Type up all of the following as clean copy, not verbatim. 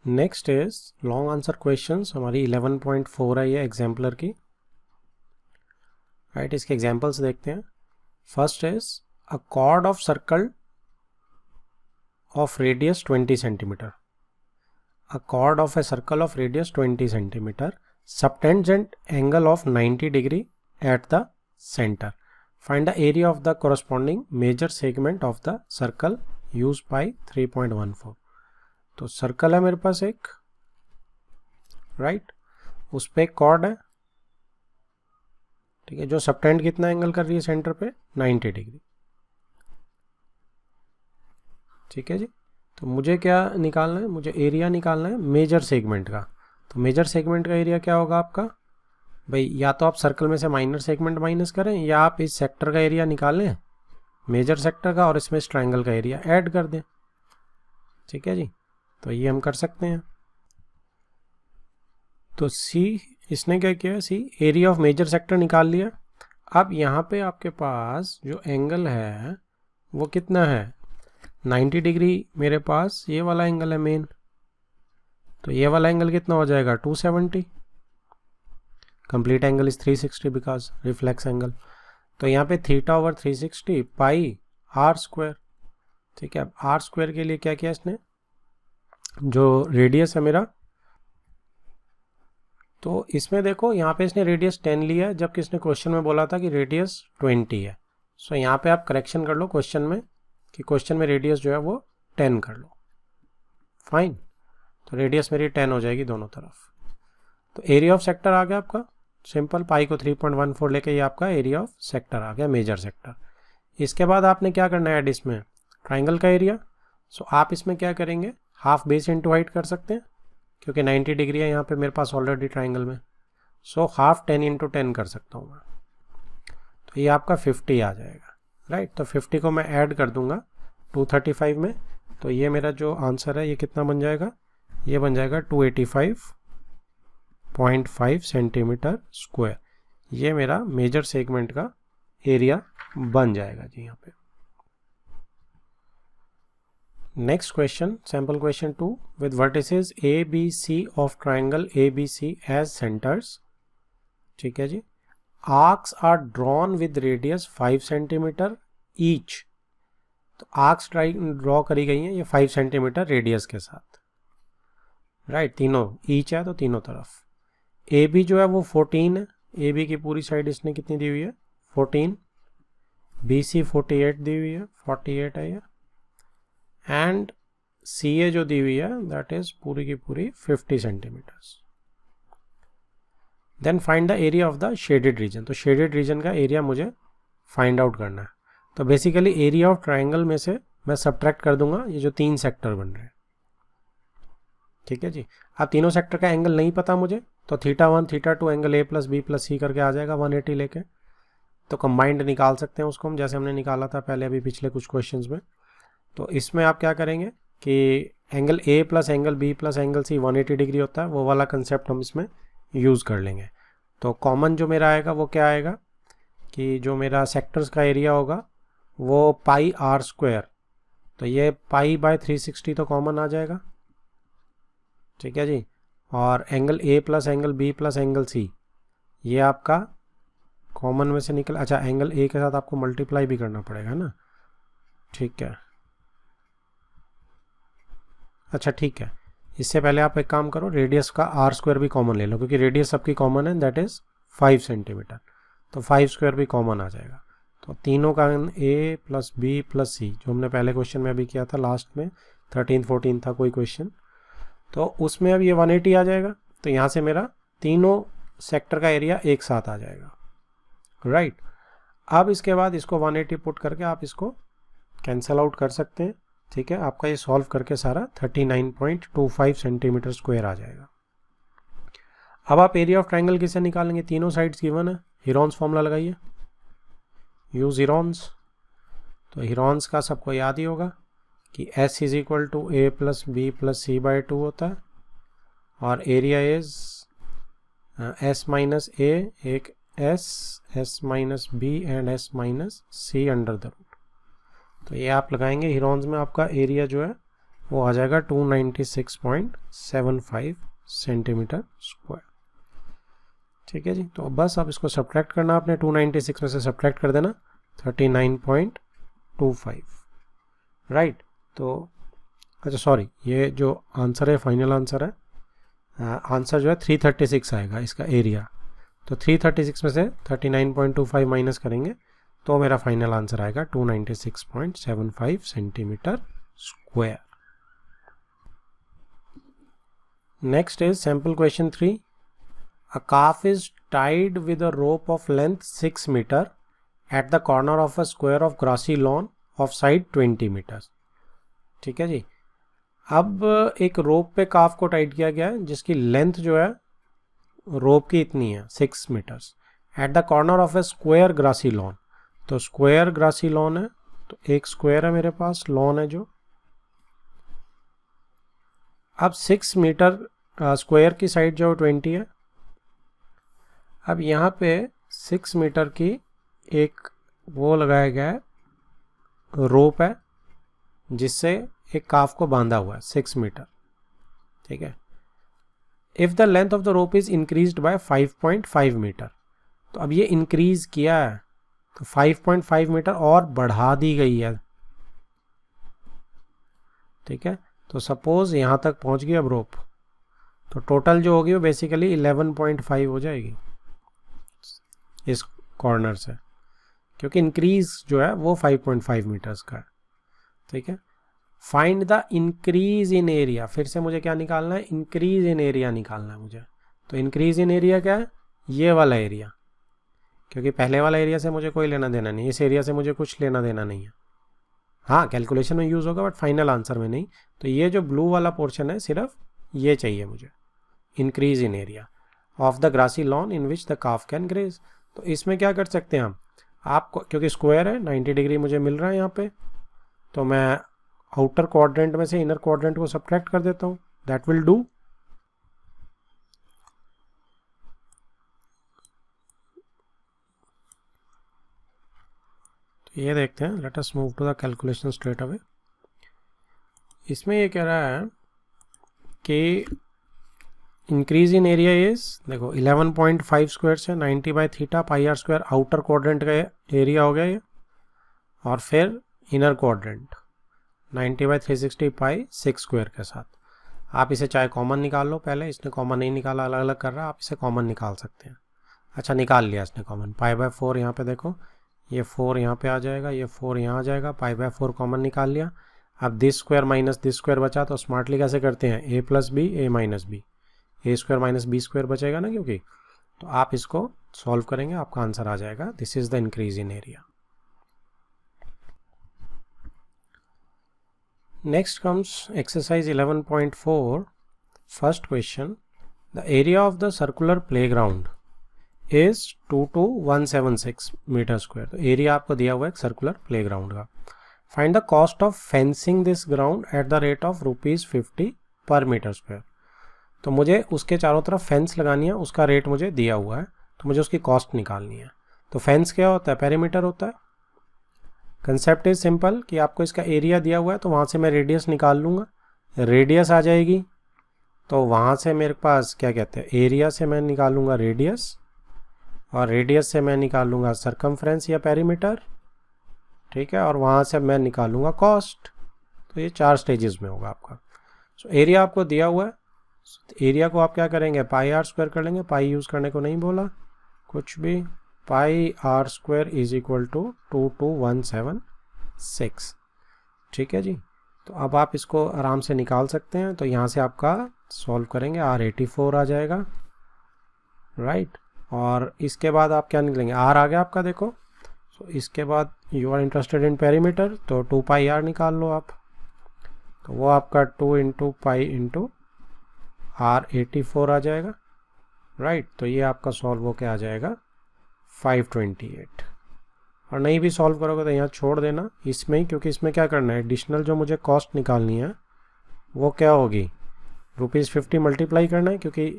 Next is long answer questions. हमारी 11.4 है ये एग्जाम्पलर की। राइट, इसके एग्जाम्पल्स देखते हैं। First is a cord of circle of radius 20 centimetre. A chord of a circle of radius 20 centimeter, subtangent angle of 90 degree at the center. Find the area of the corresponding major segment of the circle used by 3.14. तो circle है मेरे पास एक, right, उस पे एक cord है, ठीक है, जो सबटेंड कितना एंगल कर रही है सेंटर पे 90 डिग्री। ठीक है जी। तो मुझे क्या निकालना है, मुझे एरिया निकालना है मेजर सेगमेंट का। तो मेजर सेगमेंट का एरिया क्या होगा आपका भाई, या तो आप सर्कल में से माइनर सेगमेंट माइनस करें या आप इस सेक्टर का एरिया निकालें मेजर सेक्टर का और इसमें इस ट्रायंगल का एरिया ऐड कर दें। ठीक है जी, तो ये हम कर सकते हैं। तो सी, इसने क्या किया, सी एरिया ऑफ मेजर सेक्टर निकाल लिया। अब यहाँ पे आपके पास जो एंगल है वो कितना है, 90 डिग्री मेरे पास ये वाला एंगल है मेन। तो ये वाला एंगल कितना हो जाएगा 270। Complete angle is 360 because reflex angle. तो यहाँ पे theta over 360 pi are square. ठीक है, अब आर स्क्वायर के लिए क्या किया इसने, जो रेडियस है मेरा, तो इसमें देखो यहाँ पे इसने रेडियस 10 लिया है जबकि इसने क्वेश्चन में बोला था कि रेडियस 20 है। सो यहाँ पे आप करेक्शन कर लो क्वेश्चन में कि क्वेश्चन में रेडियस जो है वो 10 कर लो। फाइन, तो रेडियस मेरी 10 हो जाएगी दोनों तरफ। तो एरिया ऑफ सेक्टर आ गया आपका सिंपल, पाई को 3.14 लेके ये आपका एरिया ऑफ सेक्टर आ गया, मेजर सेक्टर। इसके बाद आपने क्या करना है, इसमें ट्राइंगल का एरिया। सो आप इसमें क्या करेंगे, हाफ बेस इंटू हाइट कर सकते हैं क्योंकि 90 डिग्री है यहाँ पे मेरे पास ऑलरेडी ट्राइंगल में। सो हाफ 10 इंटू 10 कर सकता हूँ मैं। तो ये आपका 50 आ जाएगा, राइट। तो 50 को मैं ऐड कर दूंगा 235 में, तो ये मेरा जो आंसर है ये कितना बन जाएगा, ये बन जाएगा 285.5 सेंटीमीटर स्क्वायर। ये मेरा मेजर सेगमेंट का एरिया बन जाएगा जी यहाँ पे। Next question, sample question 2 with vertices A B C of triangle A B C as centres. ठीक है जी। Arcs are drawn with radius 5 centimetre each. तो आर्क्स ड्रॉ करी गई हैं ये 5 सेंटीमीटर रेडियस के साथ, राइट, तीनों ईच है तो तीनों तरफ। ए बी जो है वो 14 है, ए बी की पूरी साइड इसने कितनी दी हुई है 14, बी सी 48 दी हुई है, 48 है ये, एंड सी ए जो दी हुई है दैट इज पूरी की पूरी 50 centimetres. Then find the area of the shaded region. तो शेडेड रीजन का एरिया मुझे फाइंड आउट करना है। तो बेसिकली एरिया ऑफ ट्राइंगल में से मैं सब्ट्रैक्ट कर दूंगा ये जो 3 सेक्टर बन रहे हैं। ठीक है जी। अब तीनों सेक्टर का एंगल नहीं पता मुझे, तो theta 1 theta 2 angle A plus B plus C करके आ जाएगा 180 लेके। तो कंबाइंड निकाल सकते हैं उसको हम, जैसे हमने निकाला था पहले अभी पिछले कुछ क्वेश्चंस में। तो इसमें आप क्या करेंगे कि angle A plus angle B plus angle C 180 degree होता है, वो वाला कंसेप्ट हम इसमें यूज़ कर लेंगे। तो कॉमन जो मेरा आएगा वो क्या आएगा कि जो मेरा सेक्टर्स का एरिया होगा वो पाई आर स्क्वायर। तो ये पाई बाय 360 तो कॉमन आ जाएगा। ठीक है जी। और angle A plus angle B plus angle C ये आपका कॉमन में से निकल, अच्छा एंगल ए के साथ आपको मल्टीप्लाई भी करना पड़ेगा ना। ठीक है, अच्छा ठीक है। इससे पहले आप एक काम करो, रेडियस का आर स्क्वायर भी कॉमन ले लो क्योंकि रेडियस सबकी कॉमन है, दैट इज 5 सेंटीमीटर। तो 5 स्क्वायर भी कॉमन आ जाएगा। तो तीनों का ए प्लस बी प्लस सी जो हमने पहले क्वेश्चन में अभी किया था लास्ट में 13-14 था कोई क्वेश्चन, तो उसमें अब ये 180 आ जाएगा। तो यहाँ से मेरा तीनों सेक्टर का एरिया एक साथ आ जाएगा, राइट। अब इसके बाद इसको 180 पुट करके आप इसको कैंसल आउट कर सकते हैं। ठीक है, आपका ये सॉल्व करके सारा 39.25 सेंटीमीटर स्क्वायर आ जाएगा। अब आप एरिया ऑफ ट्राइंगल किसे निकालेंगे, तीनों साइड्स गिवन है, हीरोन्स फॉर्मूला लगाइए, यूज हीरोन्स। तो हीरोन्स का सबको याद ही होगा कि S is equal to A plus B plus C by 2 होता है, और area is S minus A, एक S minus B and S minus C under the root. तो ये आप लगाएंगे हीरोन्स में, आपका एरिया जो है वो आ जाएगा 296.75 सेंटीमीटर स्क्वायर। ठीक है जी, तो बस आप इसको सब्ट्रैक्ट करना, आपने 296 में से सब्ट्रैक्ट कर देना 39.25, राइट। तो अच्छा सॉरी, ये जो आंसर है फाइनल आंसर है, आंसर जो है 336 आएगा इसका एरिया। तो 336 में से 39.25 माइनस करेंगे तो मेरा फाइनल आंसर आएगा 296.75 centimetre square. Next is sample question 3। A calf is tied with a rope of length 6 meter at the corner of a square of grassy lawn of side 20 meters। ठीक है जी, अब एक रोप पे काफ को टाइट किया गया है जिसकी लेंथ जो है रोप की इतनी है 6 metres, at the corner of a square grassy lawn. तो स्क्वायर ग्रासी लॉन है, तो एक स्क्वायर है मेरे पास, लॉन है जो, अब 6 मीटर स्क्वायर की साइड जो 20 है। अब यहाँ पे 6 मीटर की एक वो लगाया गया है, रोप है जिससे एक काफ को बांधा हुआ है 6 मीटर। ठीक है, if the length of the rope is increased by 5.5 metre. तो अब ये इंक्रीज किया है तो 5.5 मीटर और बढ़ा दी गई है। ठीक है, तो सपोज यहाँ तक पहुँच गई अब रोप, तो टोटल जो होगी वो बेसिकली 11.5 हो जाएगी इस कॉर्नर से, क्योंकि इंक्रीज जो है वो 5.5 मीटर्स का है। ठीक है, find the increase in area. फिर से मुझे क्या निकालना है, इंक्रीज इन एरिया निकालना है मुझे। तो इंक्रीज इन एरिया क्या है, ये वाला एरिया, क्योंकि पहले वाला एरिया से मुझे कोई लेना देना नहीं, इस एरिया से मुझे कुछ लेना देना नहीं है। हाँ, कैलकुलेशन में यूज़ होगा बट फाइनल आंसर में नहीं। तो ये जो ब्लू वाला पोर्शन है सिर्फ ये चाहिए मुझे, increase in area of the grassy lawn in which the calf can graze. तो इसमें क्या कर सकते हैं हम, आपको क्योंकि स्क्वायर है 90 डिग्री मुझे मिल रहा है यहाँ पे, तो मैं आउटर क्वाड्रेंट में से इनर क्वाड्रेंट को सब्ट्रैक्ट कर देता हूँ, दैट विल डू। तो ये देखते हैं, let us move to the calculation straight away. इसमें ये कह रहा है कि इंक्रीज इन एरिया इज, देखो 11.5 स्क्वायर से 90 by theta pi are square outer quadrant का एरिया हो गया ये, और फिर inner quadrant 90 by 360 pi 6 square के साथ। आप इसे चाहे कॉमन निकाल लो, पहले इसने कॉमन नहीं निकाला, अलग अलग कर रहा है, आप इसे कॉमन निकाल सकते हैं। अच्छा, निकाल लिया इसने कॉमन, पाई बाय 4 यहाँ पे देखो, ये 4 यहाँ पे आ जाएगा, ये 4 यहाँ आ जाएगा, पाई बाय 4 कॉमन निकाल लिया। अब this square minus this square बचा, तो स्मार्टली कैसे करते हैं, ए प्लस बी ए माइनस बी, ए स्क्वायर माइनस बी स्क्वायर बचेगा ना, क्योंकि तो आप इसको सॉल्व करेंगे, आपका आंसर आ जाएगा, this is the increase in area. Next comes exercise 11.4, first question, the area of the circular playground is 22176 metre square. तो एरिया आपको दिया हुआ है सर्कुलर प्लेग्राउंड का। Find the cost of fencing this ground at the rate of ₹50 per metre square. तो मुझे उसके चारों तरफ फेंस लगानी है, उसका रेट मुझे दिया हुआ है, तो मुझे उसकी कॉस्ट निकालनी है। तो फेंस क्या होता है, पेरीमीटर होता है। कंसेप्ट इज सिंपल कि आपको इसका एरिया दिया हुआ है, तो वहाँ से मैं रेडियस निकाल लूँगा, रेडियस आ जाएगी, तो वहाँ से मेरे पास क्या कहते हैं, एरिया से मैं निकालूंगा रेडियस, और रेडियस से मैं निकालूंगा सरकमफ्रेंस या पेरीमीटर। ठीक है, और वहाँ से मैं निकालूंगा कॉस्ट। तो ये 4 स्टेजेस में होगा आपका। सो एरिया आपको दिया हुआ है, एरिया को आप क्या करेंगे, पाई आर स्क्वायर कर लेंगे, पाई यूज़ करने को नहीं बोला कुछ भी, pi are square is equal to 22176। ठीक है जी, तो अब आप इसको आराम से निकाल सकते हैं। तो यहाँ से आपका सॉल्व करेंगे, R84 आ जाएगा, राइट। और इसके बाद आप क्या निकलेंगे, R आ गया आपका, देखो। सो इसके बाद you are interested in perimeter, तो 2 पाई आर निकाल लो आप, तो वो आपका 2 इंटू पाई इंटू R84 आ जाएगा, राइट। तो ये आपका सॉल्व होके आ जाएगा 528। और नहीं भी सॉल्व करोगे तो यहाँ छोड़ देना इसमें ही, क्योंकि इसमें क्या करना है, एडिशनल जो मुझे कॉस्ट निकालनी है वो क्या होगी, ₹50 मल्टीप्लाई करना है, क्योंकि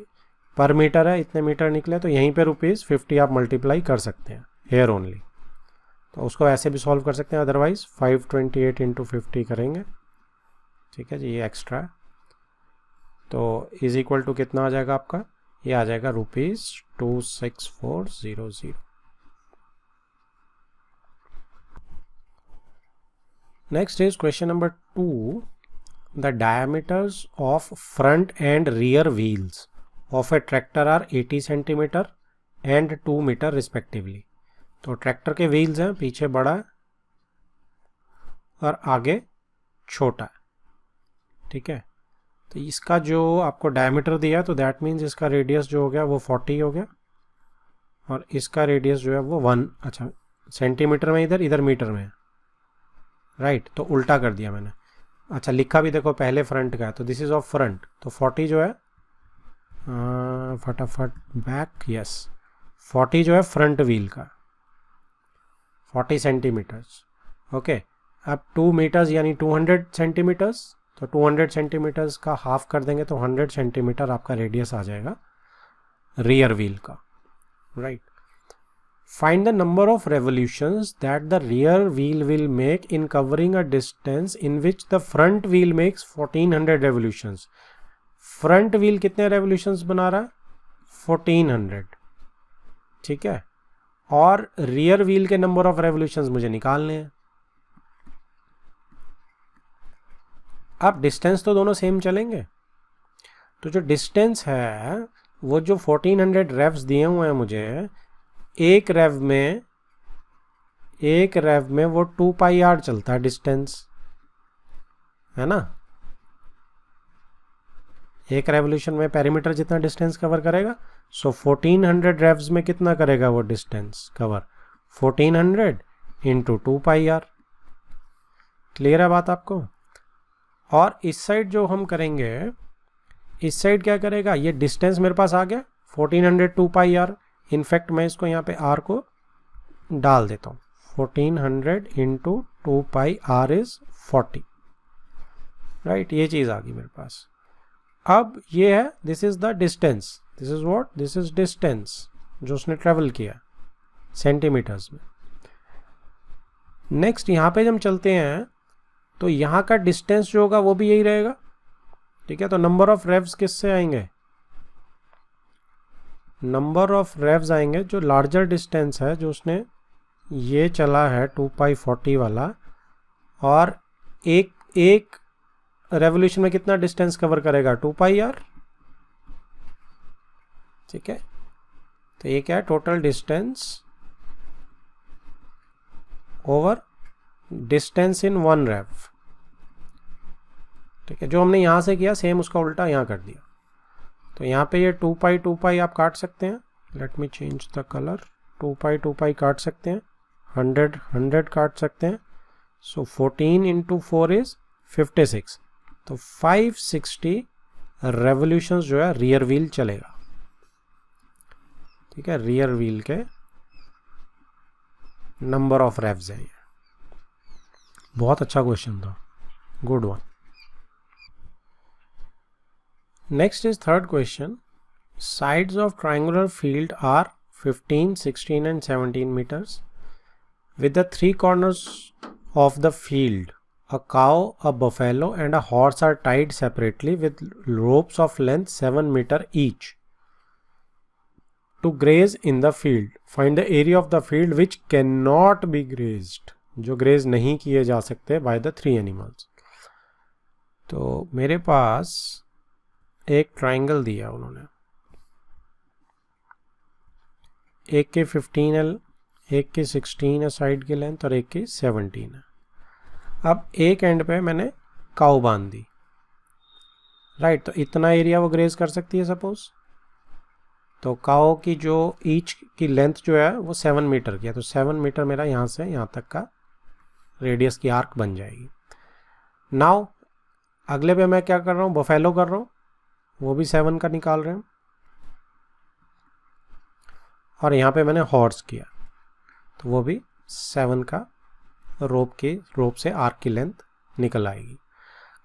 पर मीटर है, इतने मीटर निकले, तो यहीं पे ₹50 आप मल्टीप्लाई कर सकते हैं, हेयर ओनली। तो उसको ऐसे भी सॉल्व कर सकते हैं, अदरवाइज 528 इंटू 50 करेंगे ठीक है जी, ये एक्स्ट्रा है। तो इज इक्वल टू कितना आ जाएगा आपका, ये आ जाएगा ₹26,400। Next is question number 2। The diameters of front and rear wheels of a tractor are 80 centimetre and 2 metre respectively. तो ट्रैक्टर के व्हील्स हैं, पीछे बड़ा है और आगे छोटा है, ठीक है। तो इसका जो आपको डायमीटर दिया तो दैट मीन्स इसका रेडियस जो हो गया वो 40 हो गया, और इसका रेडियस जो है वो 1, अच्छा सेंटीमीटर में इधर मीटर में है, राइट। तो उल्टा कर दिया मैंने। अच्छा लिखा भी देखो पहले फ्रंट का है, तो दिस इज ऑफ फ्रंट, तो 40 जो है फटाफट बैक, यस 40 जो है फ्रंट व्हील का, 40 सेंटीमीटर्स, ओके। अब 2 मीटर्स यानी 200 सेंटीमीटर्स, तो 200 सेंटीमीटर्स का हाफ कर देंगे तो 100 सेंटीमीटर आपका रेडियस आ जाएगा रियर व्हील का, right. Find the number of revolutions that the rear wheel will make in covering a distance in which the front wheel makes 1400 revolutions. Front wheel कितने revolutions बना रहा है, 1400, ठीक है। और रियर व्हील के नंबर ऑफ रेवोल्यूशंस मुझे निकालने हैं। अब डिस्टेंस तो दोनों सेम चलेंगे, तो जो डिस्टेंस है वो जो 1400 रेव्स दिए हुए हैं मुझे, एक रेव में वो 2 पाई आर चलता है डिस्टेंस, है ना। एक रेवोल्यूशन में पेरीमीटर जितना डिस्टेंस कवर करेगा, सो 1400 रेव्स में कितना करेगा वो distance cover, 1400 into 2 pi r. Clear है बात आपको। और इस साइड जो हम करेंगे, इस साइड क्या करेगा, ये डिस्टेंस मेरे पास आ गया 1400 2 पाई आर। इनफैक्ट मैं इसको यहाँ पे आर को डाल देता हूँ, 1400 into 2 pi r is 40, right. ये चीज़ आ गई मेरे पास। अब ये है, this is the distance, this is what, this is distance जो उसने ट्रेवल किया सेंटीमीटर्स में। नेक्स्ट यहाँ पे जब हम चलते हैं तो यहाँ का डिस्टेंस जो होगा वो भी यही रहेगा, ठीक है। तो नंबर ऑफ रेव्स किससे आएंगे, नंबर ऑफ रेव्स आएंगे जो लार्जर डिस्टेंस है, जो उसने ये चला है 2 पाई 40 वाला, और एक रेवोल्यूशन में कितना डिस्टेंस कवर करेगा, 2 पाई आर, ठीक है। तो ये क्या है, total distance over distance in 1 रेव, ठीक है। जो हमने यहां से किया सेम उसका उल्टा यहां कर दिया। तो यहाँ पे ये 2 पाई आप काट सकते हैं, let me change the colour, 2 पाई काट सकते हैं, 100 काट सकते हैं, सो 14 इंटू 4 इज 56, तो 560 रेवोल्यूशंस जो है रियर व्हील चलेगा, ठीक है। रियर व्हील के नंबर ऑफ रेव्स है ये। बहुत अच्छा क्वेश्चन था, good one. Next is third question. Sides of triangular field are 15, 16 and 17 meters. With the 3 corners of the field, a cow, a buffalo and a horse are tied separately with ropes of length 7 meter each to graze in the field. Find the area of the field which cannot be grazed. जो graze नहीं किए जा सकते by the 3 animals. तो मेरे पास एक triangle दिया उन्होंने, एक के 15 है, एक के 16 है साइड की लेंथ और एक की 17 है। अब एक एंड पे मैंने काऊ बांध दी, राइट। तो इतना एरिया वो ग्रेज कर सकती है सपोज। तो काऊ की जो ईच की लेंथ जो है वो 7 मीटर की है, तो 7 मीटर मेरा यहाँ से यहाँ तक का रेडियस की आर्क बन जाएगी। नाउ अगले पे मैं क्या कर रहा हूँ, बफेलो कर रहा हूँ, वो भी 7 का निकाल रहे हैं, और यहाँ पे मैंने हॉर्स किया तो वो भी 7 का रोप से आर्क की लेंथ निकल आएगी।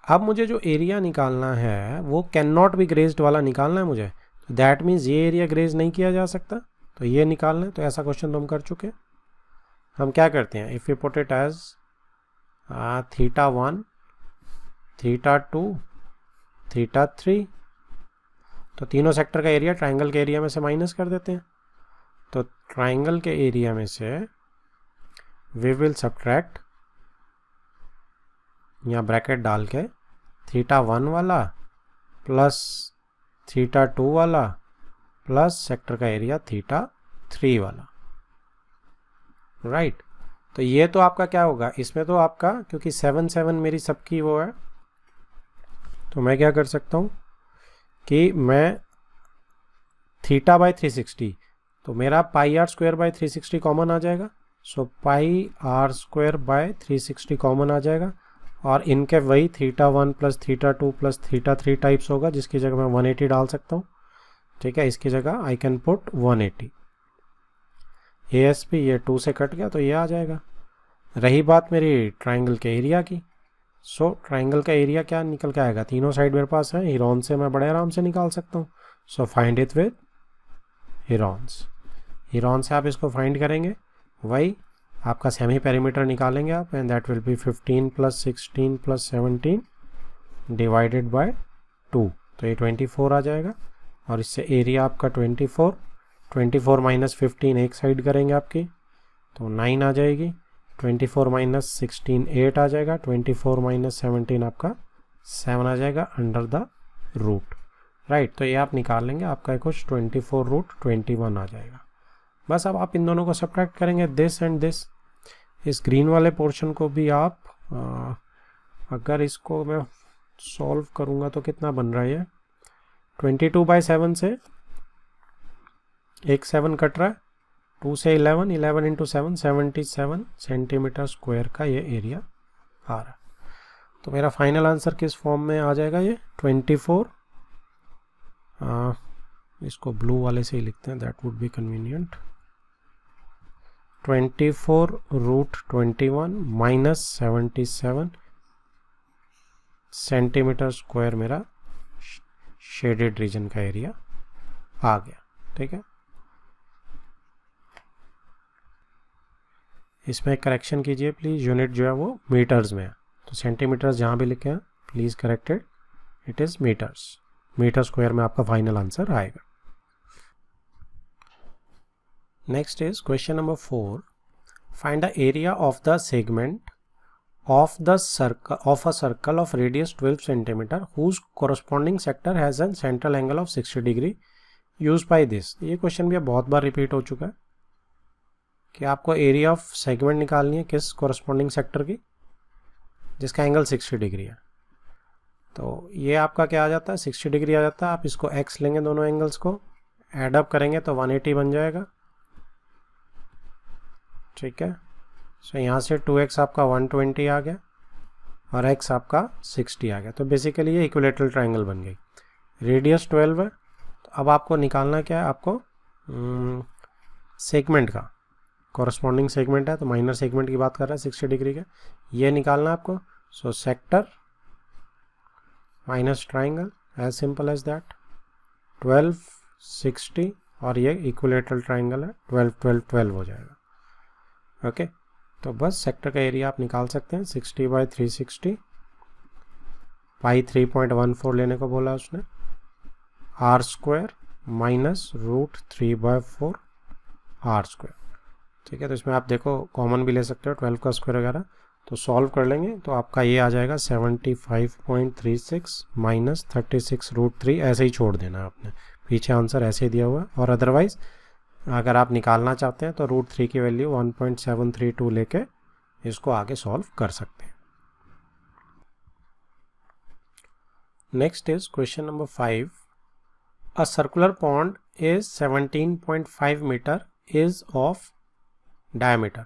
अब मुझे जो एरिया निकालना है वो कैन नॉट बी ग्रेज्ड वाला निकालना है मुझे, तो दैट मीन्स ये एरिया ग्रेज नहीं किया जा सकता, तो ये निकालना है। तो ऐसा क्वेश्चन तो हम कर चुके हैं। हम क्या करते हैं, if you put it as θ1 theta 2, theta 3। तो तीनों सेक्टर का एरिया ट्राइंगल के एरिया में से माइनस कर देते हैं। तो ट्राइंगल के एरिया में से वी विल सब्ट्रैक्ट, यहाँ ब्रैकेट डाल के, थीटा 1 वाला प्लस थीटा 2 वाला प्लस सेक्टर का एरिया थीटा 3 वाला, राइट। तो ये तो आपका क्या होगा, इसमें तो आपका, क्योंकि 7 7 मेरी सबकी वो है, तो मैं क्या कर सकता हूँ कि मैं थीटा बाई 360, तो मेरा पाई आर स्क्वायर बाई 360 कॉमन आ जाएगा। सो पाई आर स्क्वायर बाय 360 कॉमन आ जाएगा, और इनके वही theta 1 plus theta 2 plus theta 3 types होगा, जिसकी जगह मैं 180 डाल सकता हूँ, ठीक है। इसकी जगह आई कैन पुट 180। ASP ये 2 से कट गया तो ये आ जाएगा। रही बात मेरी ट्राइंगल के एरिया की, सो ट्राइंगल का एरिया क्या निकल के आएगा, तीनों साइड मेरे पास है, हीरोन से मैं बड़े आराम से निकाल सकता हूँ। So find it with Heron's. Heron से आप इसको फाइंड करेंगे, वही आपका सेमी पेरीमीटर निकालेंगे आप, and that will be 15 plus 16 plus 17 divided by 2, तो ये 24 आ जाएगा। और इससे एरिया आपका 24 माइनस 15 एक साइड करेंगे आपकी, तो 9 आ जाएगी। 24 माइनस 16 8 आ जाएगा। 24 माइनस 17 आपका 7 आ जाएगा अंडर द रूट, राइट। तो ये आप निकाल लेंगे, आपका कुछ 24 रूट 21 आ जाएगा। बस अब आप इन दोनों को सब्ट्रैक्ट करेंगे, दिस एंड दिस। इस ग्रीन वाले पोर्शन को भी आप अगर इसको मैं सॉल्व करूँगा तो कितना बन रहा है ये, 22/7 से एक 7 कट रहा है, 2 से 11, 11 इंटू 7 77 सेंटीमीटर स्क्वायर का ये एरिया आ रहा है। तो मेरा फाइनल आंसर किस फॉर्म में आ जाएगा, ये 24, इसको ब्लू वाले से ही लिखते हैं, that would be convenient. 24 root 21 minus 77 centimetre square मेरा शेडेड रीजन का एरिया आ गया, ठीक है। इसमें करेक्शन कीजिए प्लीज़, यूनिट जो है वो मीटर्स में है, तो सेंटीमीटर्स जहाँ भी लिखे हैं please corrected, it is metres. Metre square में आपका फाइनल आंसर आएगा। Next is question number 4, find the area of the segment of a circle of radius 12 cm whose corresponding sector has a central angle of 60 degree used by this। ये question भी बहुत बार repeat हो चुका है कि आपको area of segment निकालनी है किस कॉरस्पॉन्डिंग सेक्टर की, जिसका एंगल 60 डिग्री है। तो ये आपका क्या आ जाता है, 60 डिग्री आ जाता है। आप इसको x लेंगे, दोनों एंगल्स को एडअप करेंगे तो 180 बन जाएगा, ठीक है। सो यहाँ से 2x आपका 120 आ गया और x आपका 60 आ गया। तो बेसिकली ये इक्विलेटरल ट्रायंगल बन गई। रेडियस 12 है, तो अब आपको निकालना क्या है, आपको सेगमेंट का कॉरस्पॉन्डिंग सेगमेंट है, तो माइनर सेगमेंट की बात कर रहा है 60 डिग्री का, ये निकालना है आपको। So sector minus triangle, as simple as that. 12 60 और ये इक्विलेटरल ट्रायंगल है, 12 12 12 हो जाएगा, ओके। तो बस सेक्टर का एरिया आप निकाल सकते हैं, 60/360, पाई 3.14 लेने को बोला उसने, r square minus root 3/4 r square, ठीक है। तो इसमें आप देखो कॉमन भी ले सकते हो, 12 का स्क्वायर वगैरह, तो सॉल्व कर लेंगे तो आपका ये आ जाएगा 75.36 माइनस 36 रूट 3। ऐसे ही छोड़ देना आपने, पीछे आंसर ऐसे ही दिया हुआ है। और अदरवाइज अगर आप निकालना चाहते हैं तो रूट 3 की वैल्यू 1.732 लेके इसको आगे सॉल्व कर सकते हैं। Next is question number 5, a circular pond is 17.5 metre is of diameter.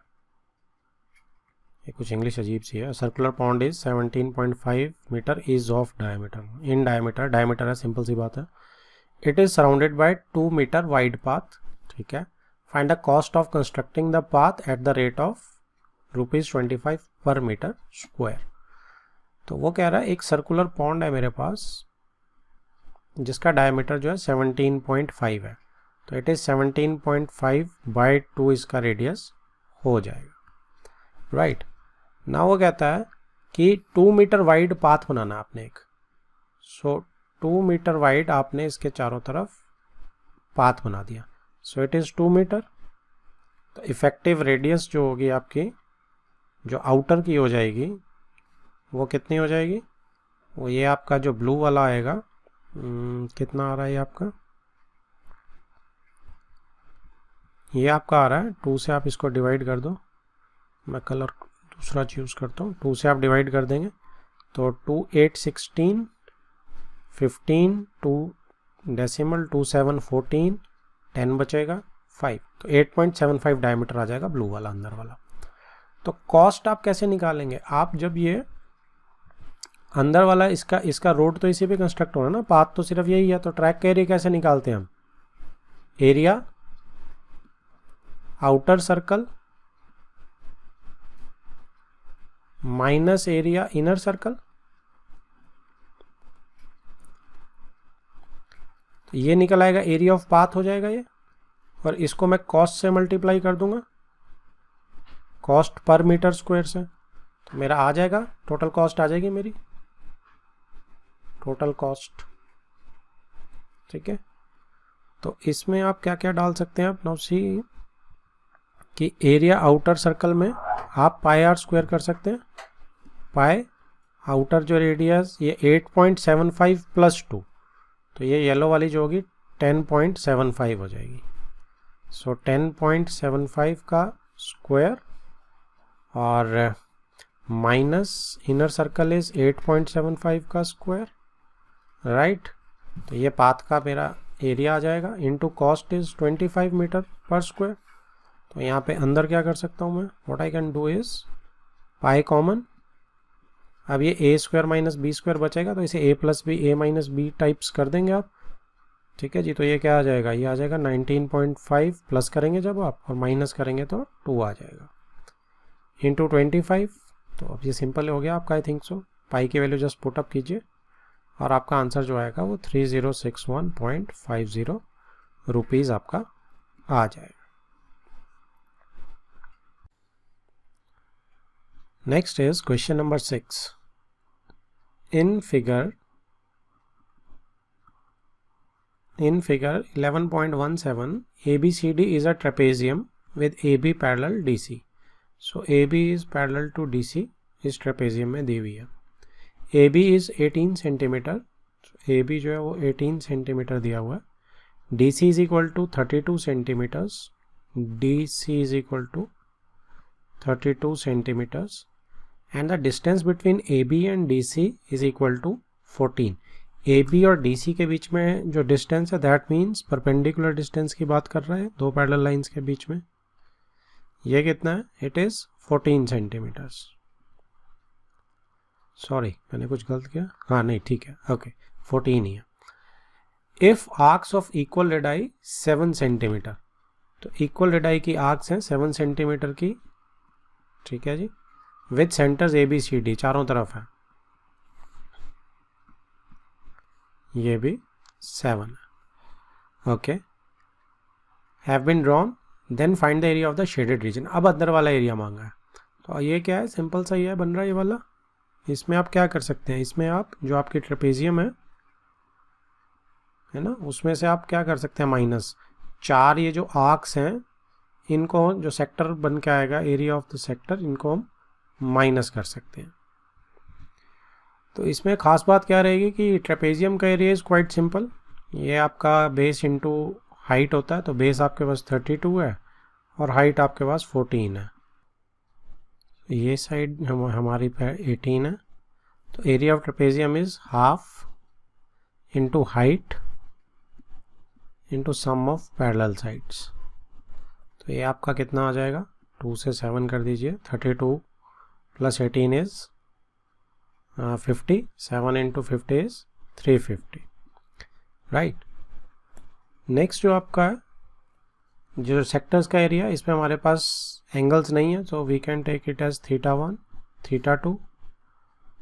ये कुछ इंग्लिश अजीब सी है। Circular pond is 17.5 metre is of diameter, in diameter, diameter है, सिंपल सी बात है। It is surrounded by 2 metre wide path, ठीक है। Find the cost of constructing the path at the rate of ₹25 per metre square. तो वो कह रहा है एक सर्कुलर पॉन्ड है मेरे पास जिसका डायमीटर जो है 17.5 है, तो इट इज 17.5/2 इसका रेडियस हो जाएगा, राइट। ना वो कहता है कि 2 मीटर वाइड पाथ बनाना आपने एक। सो 2 मीटर वाइड आपने इसके चारों तरफ पाथ बना दिया। So it is 2 metre. तो इफेक्टिव रेडियस जो होगी आपकी, जो आउटर की हो जाएगी, वो कितनी हो जाएगी? वो ये आपका जो ब्लू वाला आएगा, कितना आ रहा है ये आपका? ये आपका आ रहा है 2 से, आप इसको डिवाइड कर दो। मैं कलर दूसरा चूज़ करता हूँ। 2 से आप डिवाइड कर देंगे तो 2 8 16 15 2 डेसिमल 2 7 14 10 बचेगा 5। तो 8.75 डायमीटर आ जाएगा ब्लू वाला अंदर वाला। तो कॉस्ट आप कैसे निकालेंगे? आप जब ये अंदर वाला इसका रोड तो इसी पे कंस्ट्रक्ट होना ना, पाथ तो सिर्फ यही है। तो ट्रैक का एरिया कैसे निकालते हैं हम? Area outer circle minus area inner circle. तो ये निकल आएगा, एरिया ऑफ पाथ हो जाएगा ये, और इसको मैं कॉस्ट से मल्टीप्लाई कर दूंगा, कॉस्ट पर मीटर स्क्वायर से। तो मेरा आ जाएगा, टोटल कॉस्ट आ जाएगी मेरी, टोटल कॉस्ट। ठीक है, तो इसमें आप क्या क्या डाल सकते हैं? आप नाउ सी कि एरिया आउटर सर्कल में आप पाई आर स्क्वायर कर सकते हैं। पाई आउटर जो रेडियस ये 8.75 प्लस 2, तो ये येलो वाली जो होगी 10.75 हो जाएगी। सो 10.75 का स्क्वायर और माइनस इनर सर्कल इज 8.75 का स्क्वायर, राइट। तो ये पाथ का मेरा एरिया आ जाएगा, इनटू कॉस्ट इज 25 मीटर पर स्क्वायर। तो यहाँ पे अंदर क्या कर सकता हूँ मैं? What I can do is pi common. अब ये ए स्क्वायर माइनस बी स्क्वायर बचेगा, तो इसे ए प्लस बी ए माइनस बी टाइप्स कर देंगे आप। ठीक है जी, तो ये क्या आ जाएगा? ये आ जाएगा 19.5 प्लस करेंगे जब आप, और माइनस करेंगे तो 2 आ जाएगा, इंटू 25। तो अब ये सिंपल हो गया आपका, आई थिंक सो। पाई की वैल्यू जस्ट पुट अप कीजिए और आपका आंसर जो आएगा वो 3061.50 रुपीज़ आपका आ जाएगा। Next is question number 6. In figure 11.17, ABCD is a trapezium with AB parallel DC. So AB is parallel to DC, इस trapezium में दी हुई है। AB is 18 सेंटीमीटर, AB जो है वो 18 सेंटीमीटर दिया हुआ है। DC is equal to 32 centimetres, DC is equal to 32 centimetres, and the distance between AB and DC is equal to 14. AB और DC के बीच में जो डिस्टेंस है, दैट मीन्स परपेंडिकुलर डिस्टेंस की बात कर रहा है, दो पैरेलल लाइंस के बीच में। ये कितना है? It is 14 centimetres. सॉरी, मैंने कुछ गलत किया। हाँ नहीं, ठीक है, ओके, 14 ही है। If arcs of equal radii 7 centimetre, तो इक्वल रेडाई की आर्क्स हैं 7 सेंटीमीटर की। ठीक है जी, विथ सेंटर्स ABCD, चारों तरफ है, ये भी 7 है। Okay, have been drawn, then find the area of the shaded region. अब अंदर वाला एरिया मांगा है, तो ये क्या है? सिंपल सा ही है, बन रहा है ये वाला। इसमें आप क्या कर सकते हैं? इसमें आप जो आपकी ट्रेपेजियम है ना, उसमें से आप क्या कर सकते हैं? माइनस 4 ये जो आर्क्स हैं, इनको जो सेक्टर बन के आएगा, एरिया ऑफ द सेक्टर, इनको हम माइनस कर सकते हैं। तो इसमें खास बात क्या रहेगी कि ट्रेपेजियम का एरिया इज क्वाइट सिंपल। ये आपका बेस इनटू हाइट होता है, तो बेस आपके पास 32 है और हाइट आपके पास 14 है। ये साइड हमारी 18 है, तो area of trapezium is half into height into sum of parallel sides. तो ये आपका कितना आ जाएगा? 2 से 7 कर दीजिए, 32 plus 18 is 50, 7 into 50 is 350, right. Next जो आपका है, जो सेक्टर्स का एरिया, इसमें हमारे पास एंगल्स नहीं है, so we can take it as θ1, θ2,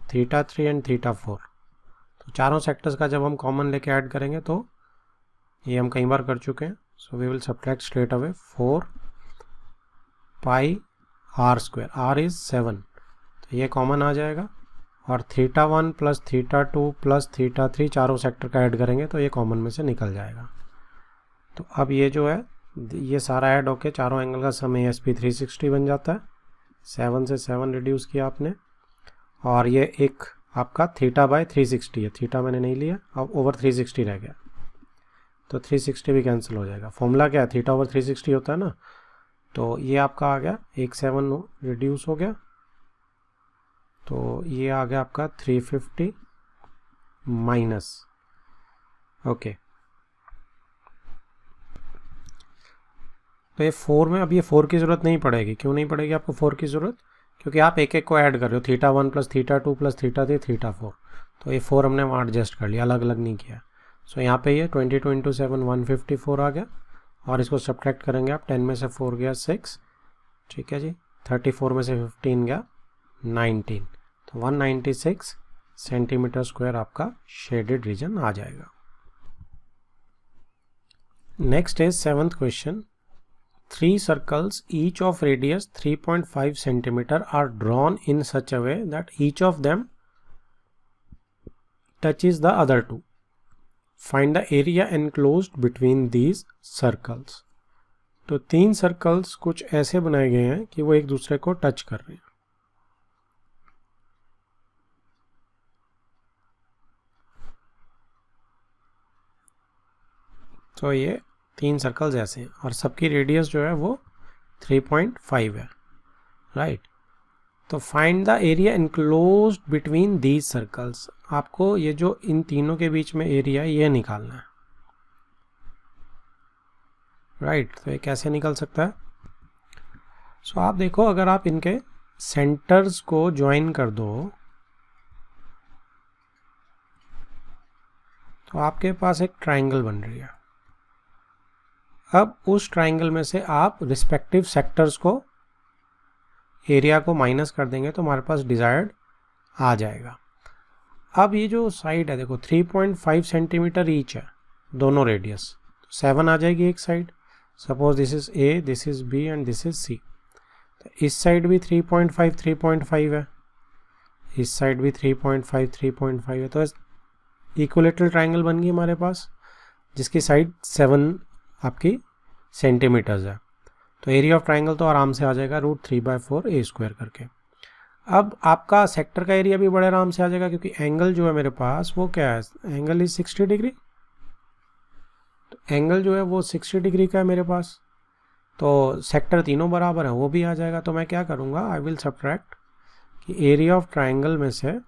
θ3 and θ4। तो चारों सेक्टर्स का जब हम कॉमन लेके ऐड करेंगे, तो ये हम कई बार कर चुके हैं, so we will subtract straight away 4 pi r square, r is 7, तो ये कॉमन आ जाएगा। और θ1 प्लस θ2 प्लस θ3 चारों सेक्टर का ऐड करेंगे तो ये कॉमन में से निकल जाएगा। तो अब ये जो है ये सारा ऐड होके चारों एंगल का सम ASP 360 बन जाता है। 7 से 7 रिड्यूस किया आपने, और ये एक आपका θ/360 है, थीटा मैंने नहीं लिया, अब ओवर 360 रह गया, तो 360 भी कैंसिल हो जाएगा। फॉर्मूला क्या है, θ/360 होता है ना, तो ये आपका आ गया 7 रिड्यूस हो गया, तो ये आ गया आपका 350 माइनस, ओके। तो ये 4 में, अब ये 4 की ज़रूरत नहीं पड़ेगी। क्यों नहीं पड़ेगी आपको 4 की ज़रूरत, क्योंकि आप एक एक को ऐड कर रहे हो, θ1 प्लस θ2 प्लस θ3 θ4, तो ये 4 हमने वहाँ एडजस्ट कर लिया, अलग अलग नहीं किया। सो यहाँ पे ये 22 × 7 154 आ गया, और इसको सब्ट्रैक्ट करेंगे आप, 10 में से 4 गया 6, ठीक है जी, 34 में से 15 गया 19, तो 196 सेंटीमीटर स्क्वायर आपका शेडेड रीजन आ जाएगा। Next is 7th question. 3 circles each of radius 3.5 centimeter are drawn in such a way that each of them touches the other two. Find the area enclosed between these circles. तो 3 circles कुछ ऐसे बनाए गए हैं कि वो एक दूसरे को टच कर रहे हैं। तो ये 3 सर्कल्स ऐसे हैं और सबकी रेडियस जो है वो 3.5 है, राइट। तो find the area enclosed between these circles, आपको ये जो इन तीनों के बीच में एरिया है ये निकालना है, राइट। तो ये कैसे निकल सकता है, सो आप देखो, अगर आप इनके सेंटर्स को ज्वाइन कर दो तो आपके पास एक ट्राइंगल बन रही है। अब उस ट्राइंगल में से आप रिस्पेक्टिव सेक्टर्स को, एरिया को माइनस कर देंगे तो हमारे पास डिजायर्ड आ जाएगा। अब ये जो साइड है देखो 3.5 सेंटीमीटर ईच है दोनों रेडियस, तो 7 आ जाएगी एक side. Suppose this is A, this is B and this is C, तो इस साइड भी 3.5 है, इस साइड भी 3.5 है, तो इक्विलेटरल ट्राइंगल बन गई हमारे पास, जिसकी साइड 7 आपकी सेंटीमीटर्स है। तो एरिया ऑफ ट्राइंगल तो आराम से आ जाएगा √3/4 a² करके। अब आपका सेक्टर का एरिया भी बड़े आराम से आ जाएगा, क्योंकि एंगल जो है मेरे पास वो क्या है, एंगल इज 60 डिग्री, तो एंगल जो है वो 60 डिग्री का है मेरे पास, तो सेक्टर तीनों बराबर है, वो भी आ जाएगा। तो मैं क्या करूँगा, आई विल सब्ट्रैक्ट कि एरिया ऑफ ट्राइंगल में से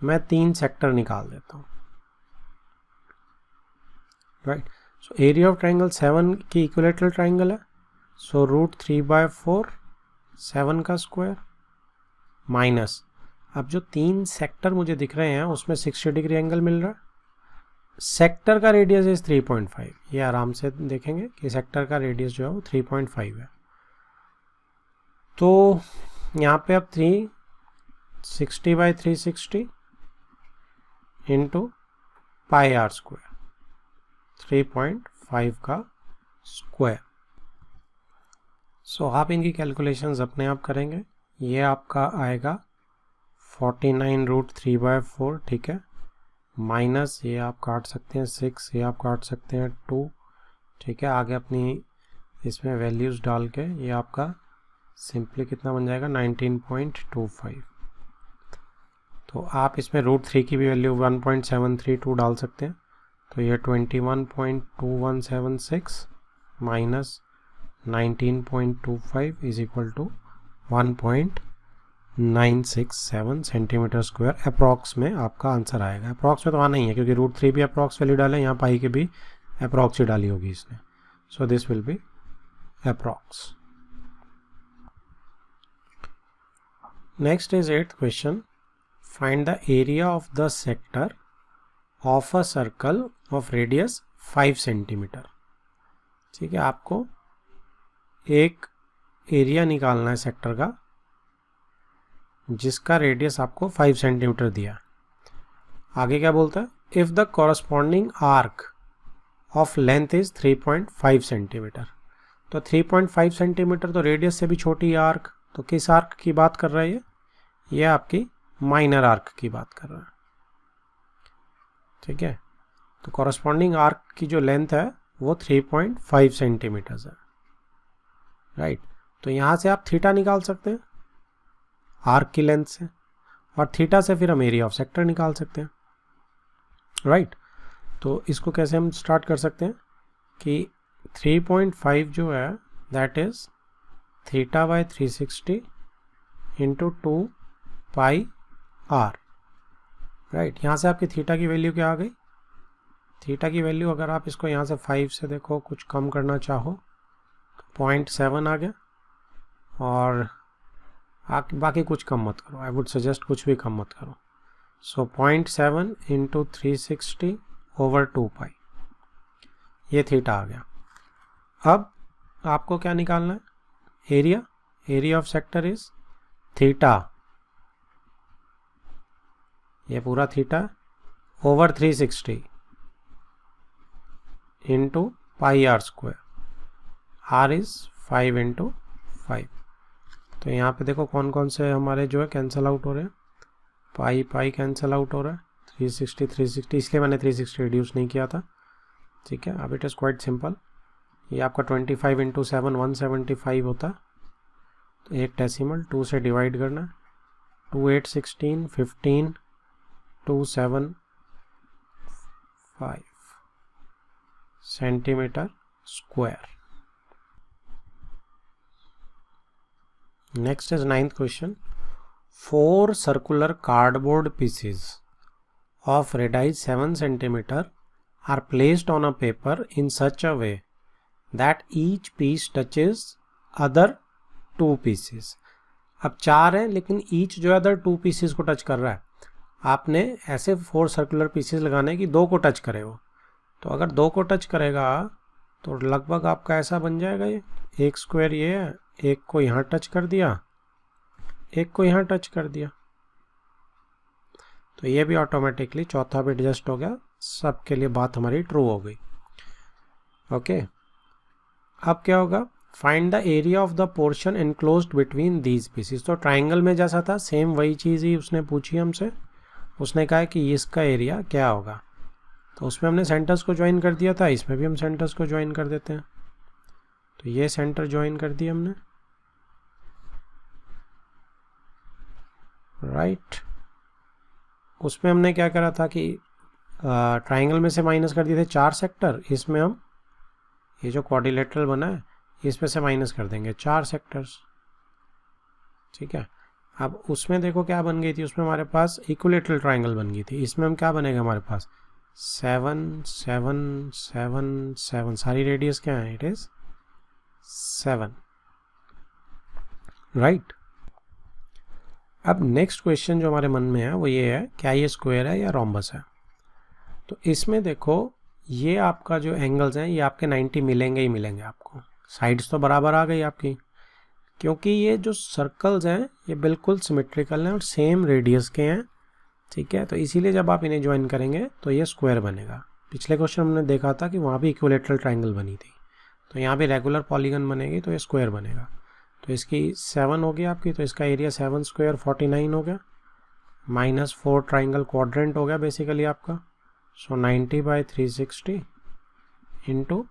मैं 3 सेक्टर निकाल देता हूँ, right. So area of triangle 7 की इक्विलेटरल ट्राइंगल है, सो √3/4 7 का स्क्वायर माइनस, अब जो 3 सेक्टर मुझे दिख रहे हैं उसमें 60 डिग्री एंगल मिल रहा है। सेक्टर का रेडियस इज 3.5, ये आराम से देखेंगे कि सेक्टर का रेडियस जो है वो 3.5 है। तो यहाँ पे अब 360/360 इंटू πr², 3.5 का स्क्वायर। सो आप इनकी कैलकुलेशंस अपने आप करेंगे। ये आपका आएगा 49 √3/4, ठीक है, माइनस ये आप काट सकते हैं 6, ये आप काट सकते हैं 2, ठीक है। आगे अपनी इसमें वैल्यूज़ डाल के ये आपका सिंपली कितना बन जाएगा 19.25। तो आप इसमें √3 की भी वैल्यू 1.732 डाल सकते हैं, तो ये 21.2176 minus 19.25 is equal to 1.967 centimetre square approx में आपका आंसर आएगा। अप्रॉक्स में तो आना ही है, क्योंकि √3 भी अप्रॉक्स वैल्यू डाले, यहाँ पाई की भी अप्रॉक्स ही डाली होगी इसने, so this will be approx. Next is 8th question. Find the area of the sector of a circle of radius 5 centimetre, ठीक है। आपको एक एरिया निकालना है सेक्टर का जिसका रेडियस आपको 5 सेंटीमीटर दिया। आगे क्या बोलता है, if the corresponding arc of length is 3.5 centimetre, तो 3.5 सेंटीमीटर तो रेडियस से भी छोटी आर्क, तो किस आर्क की बात कर रहा है ये आपकी माइनर आर्क की बात कर रहा है, ठीक है। तो कॉरस्पॉन्डिंग आर्क की जो लेंथ है वो 3.5 सेंटीमीटर्स है, राइट। तो यहाँ से आप थीटा निकाल सकते हैं आर्क की लेंथ से, और थीटा से फिर हम एरिया ऑफ सेक्टर निकाल सकते हैं, राइट। तो इसको कैसे हम स्टार्ट कर सकते हैं कि 3.5 जो है that is theta by 360 into 2 pi r, right. यहाँ से आपकी थीटा की वैल्यू क्या आ गई, थीटा की वैल्यू अगर आप इसको यहाँ से 5 से देखो कुछ कम करना चाहो तो 0.7 आ गया, और बाकी कुछ कम मत करो, आई वुड सजेस्ट कुछ भी कम मत करो। सो 0.7 इंटू 360 ओवर 2 पाई, ये थीटा आ गया। अब आपको क्या निकालना है, area of sector is theta, ये पूरा theta over 360 into pi are square, r is 5 into 5। तो यहाँ पे देखो कौन कौन से हमारे जो है कैंसिल आउट हो रहे हैं, पाई कैंसिल आउट हो रहा है, 360 इसलिए मैंने 360 रिड्यूस नहीं किया था, ठीक है। अब इट इज़ क्वाइट सिंपल, ये आपका 25 इंटू 7 175 होता है, तो एक डेसिमल 2 से डिवाइड करना, 2 8 16 15 2 7 5 centimetre square. Next is 9th question. 4 circular cardboard pieces of radius 7 cm are placed on a paper in such a way that each piece touches other 2 pieces. अब 4 हैं लेकिन each जो अदर 2 pieces को touch कर रहा है, आपने ऐसे 4 सर्कुलर पीसेस लगाने की 2 को टच करे हो, तो अगर 2 को टच करेगा तो लगभग आपका ऐसा बन जाएगा, ये एक स्क्वायर ये है, एक को यहाँ टच कर दिया, एक को यहाँ टच कर दिया, तो ये भी ऑटोमेटिकली चौथा भी एडजस्ट हो गया, सबके लिए बात हमारी ट्रू हो गई, ओके। अब क्या होगा, find the area of the portion enclosed between these pieces. तो ट्राइंगल में जैसा था सेम वही चीज़ ही उसने पूछी हमसे, उसने कहा कि इसका एरिया क्या होगा, तो उसमें हमने सेंटर्स को ज्वाइन कर दिया था, इसमें भी हम सेंटर्स को ज्वाइन कर देते हैं। तो ये सेंटर ज्वाइन कर दिया हमने, राइट। उसमें हमने क्या करा था कि ट्राइंगल में से माइनस कर दिए थे 4 सेक्टर, इसमें हम ये जो क्वाड्रिलेटरल बना है इसमें से माइनस कर देंगे 4 सेक्टर्स, ठीक है। अब उसमें देखो क्या बन गई थी, उसमें हमारे पास इक्विलेटरल ट्राइंगल बन गई थी, इसमें हम क्या बनेगा हमारे पास 7 7 7 7, सारी रेडियस क्या है, इट इज 7, राइट। अब नेक्स्ट क्वेश्चन जो हमारे मन में है वो ये है, क्या ये स्क्वायर है या रोम्बस है। तो इसमें देखो ये आपका जो एंगल्स हैं ये आपके 90 मिलेंगे ही मिलेंगे आपको, साइड्स तो बराबर आ गई आपकी, क्योंकि ये जो सर्कल्स हैं ये बिल्कुल सिमेट्रिकल हैं और सेम रेडियस के हैं, ठीक है। तो इसीलिए जब आप इन्हें ज्वाइन करेंगे तो ये स्क्वायर बनेगा। पिछले क्वेश्चन हमने देखा था कि वहाँ भी इक्विलेटरल ट्राइंगल बनी थी, तो यहाँ भी रेगुलर पॉलीगन बनेगी तो ये स्क्वायर बनेगा। तो इसकी 7 हो गई आपकी, तो इसका एरिया 7 स्क्वायर 49 हो गया, -4 ट्राइंगल क्वाड्रेंट हो गया बेसिकली आपका। So 90 by 360 into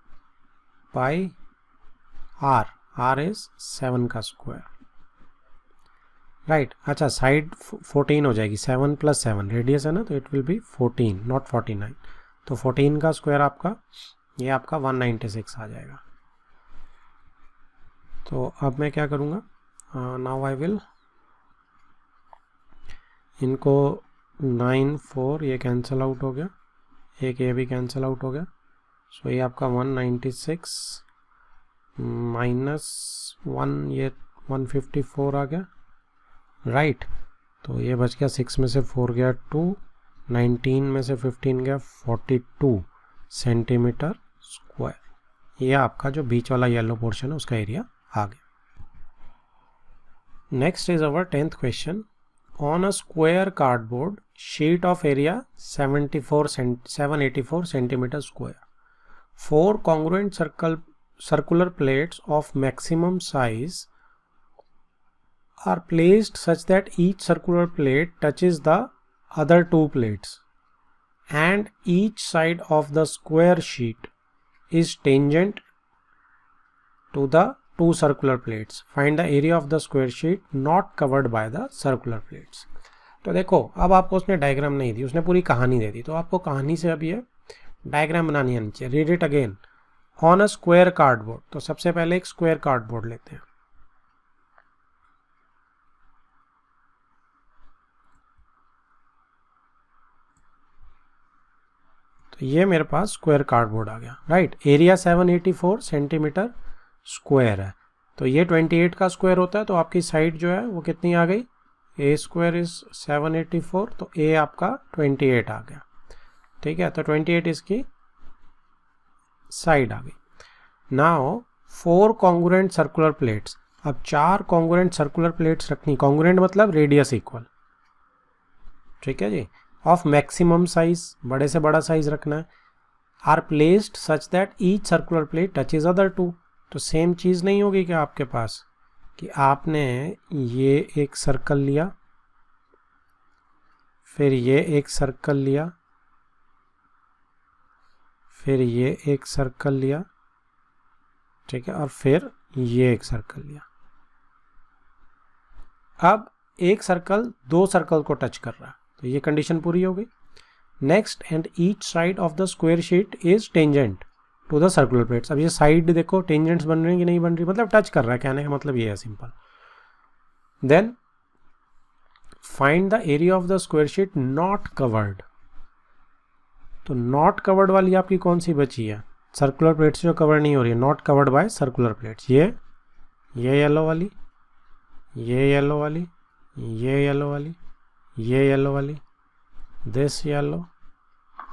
pi r, r is 7 का स्क्वायर, राइट। अच्छा साइड 14 हो जाएगी, 7 + 7 रेडियस है ना, तो इट विल बी 14 नॉट 49, तो 14 का स्क्वायर आपका ये आपका 196 आ जाएगा। तो अब मैं क्या करूँगा, नाउ आई विल इनको 9 4 ये कैंसिल आउट हो गया, एक ये भी कैंसिल आउट हो गया, सो ये आपका 196 -1 ये 154 आ गया, राइट। तो ये बच गया 6 में से 4 गया 2, 19 में से 15 गया 42 सेंटीमीटर स्क्वायर। ये आपका जो बीच वाला येलो पोर्शन है उसका एरिया आ गया। Next is our 10th question. On a square cardboard sheet of area 784 centimetre square, 4 congruent circular plates of maximum size are placed such that each circular plate touches the other two plates and each side of the square sheet is tangent to the two circular plates. Find the area of the square sheet not covered by the circular plates. तो देखो अब आपको उसने diagram नहीं दी, उसने पूरी कहानी दे दी, तो आपको कहानी से अब ये डायग्राम बनानी आनी चाहिए. Read it again. On a square cardboard, तो सबसे पहले एक स्क्वायर कार्डबोर्ड लेते हैं. तो ये मेरे पास स्क्वायर कार्डबोर्ड आ गया, राइट. एरिया 784 सेंटीमीटर स्क्वायर है. तो ये 28 का स्क्वायर होता है, तो आपकी साइड जो है वो कितनी आ गई, ए स्क्वायर इज 784, तो ए आपका 28 आ गया. ठीक है, तो 28 इसकी साइड आ गई. Now 4 congruent circular plates. अब 4 कॉन्ग्रुएंट सर्कुलर प्लेट्स रखनी. कॉन्ग्रुएंट मतलब रेडियस इक्वल. ठीक है जी. ऑफ मैक्सिमम साइज, बड़े से बड़ा साइज रखना है. Are placed such that each circular plate touches other two. तो सेम चीज़ नहीं होगी क्या आपके पास कि आपने ये एक सर्कल लिया, फिर ये एक सर्कल लिया, फिर ये एक सर्कल लिया, ठीक है, और फिर ये एक सर्कल लिया. अब एक सर्कल 2 सर्कल को टच कर रहा है, तो ये कंडीशन पूरी हो गई. Next, and each side of the square sheet is tangent to the circular plates. अब ये साइड देखो टेंजेंट्स बन रही हैं कि नहीं बन रही, मतलब टच कर रहा है, कहने का मतलब ये है simple. Then find the area of the square sheet not covered. तो नॉट कवर्ड वाली आपकी कौन सी बची है, सर्कुलर प्लेट्स जो कवर नहीं हो रही है, not covered by circular plates. ये येलो वाली, ये येलो वाली, ये येलो वाली, ये येलो वाली, this yellow,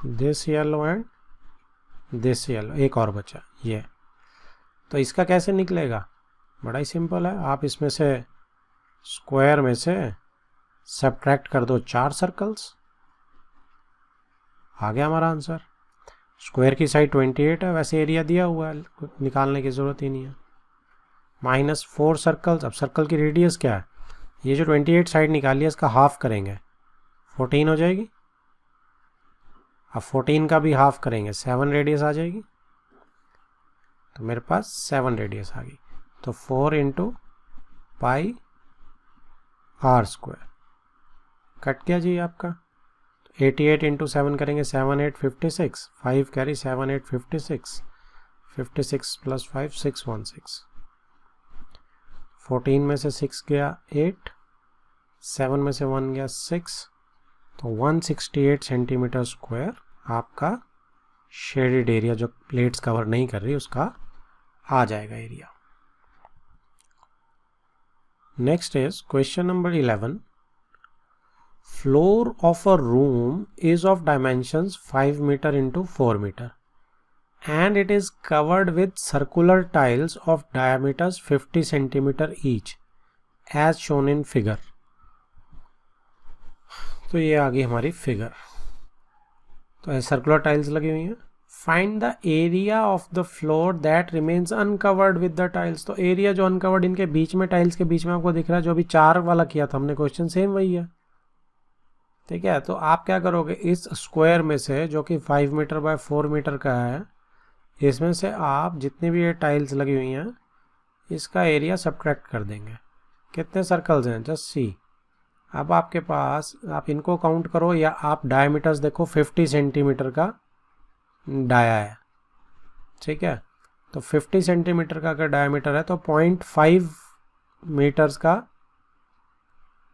this yellow and this yellow. एक और बचा ये. तो इसका कैसे निकलेगा, बड़ा ही सिंपल है. आप इसमें से स्क्वायर में से सब्ट्रैक्ट कर दो 4 सर्कल्स, आ गया हमारा आंसर. स्क्वायर की साइड 28 है, वैसे एरिया दिया हुआ है, निकालने की ज़रूरत ही नहीं है. -4 सर्कल्स. अब सर्कल की रेडियस क्या है, ये जो 28 साइड निकाली है इसका हाफ करेंगे, 14 हो जाएगी. अब 14 का भी हाफ करेंगे, 7 रेडियस आ जाएगी. तो मेरे पास 7 रेडियस आ गई. तो 4 into pi are square cut गया जी आपका. तो 88 इंटू 7 करेंगे, 7 8 56, 5 कैरी 7 8 56, 56 प्लस 5 616. 14 में से 6 गया 8, 7 में से 1 गया 6, तो 168 सेंटीमीटर स्क्वायर आपका शेडेड एरिया, जो प्लेट्स कवर नहीं कर रही, उसका आ जाएगा एरिया. Next is question number 11. Floor of a room is of dimensions 5 metre into 4 metre and it is covered with circular tiles of diameters 50 centimeter each as shown in figure. तो ये आ गई हमारी फिगर. तो सर्कुलर टाइल्स लगी हुई हैं. Find the area of the floor that remains uncovered with the tiles. तो area जो अनकवर्ड इनके बीच में, टाइल्स के बीच में आपको दिख रहा है, जो अभी 4 वाला किया था हमने क्वेश्चन, सेम वही है. ठीक है, तो आप क्या करोगे, इस स्क्वायर में से जो कि 5 मीटर बाय 4 मीटर का है, इसमें से आप जितनी भी ये टाइल्स लगी हुई हैं इसका एरिया सब्ट्रैक्ट कर देंगे. कितने सर्कल्स हैं, जस्ट सी. अब आपके पास, आप इनको काउंट करो या आप डायमीटर्स देखो, 50 सेंटीमीटर का डाया है. ठीक है, तो 50 सेंटीमीटर का अगर डायमीटर है तो 0.5 मीटर्स का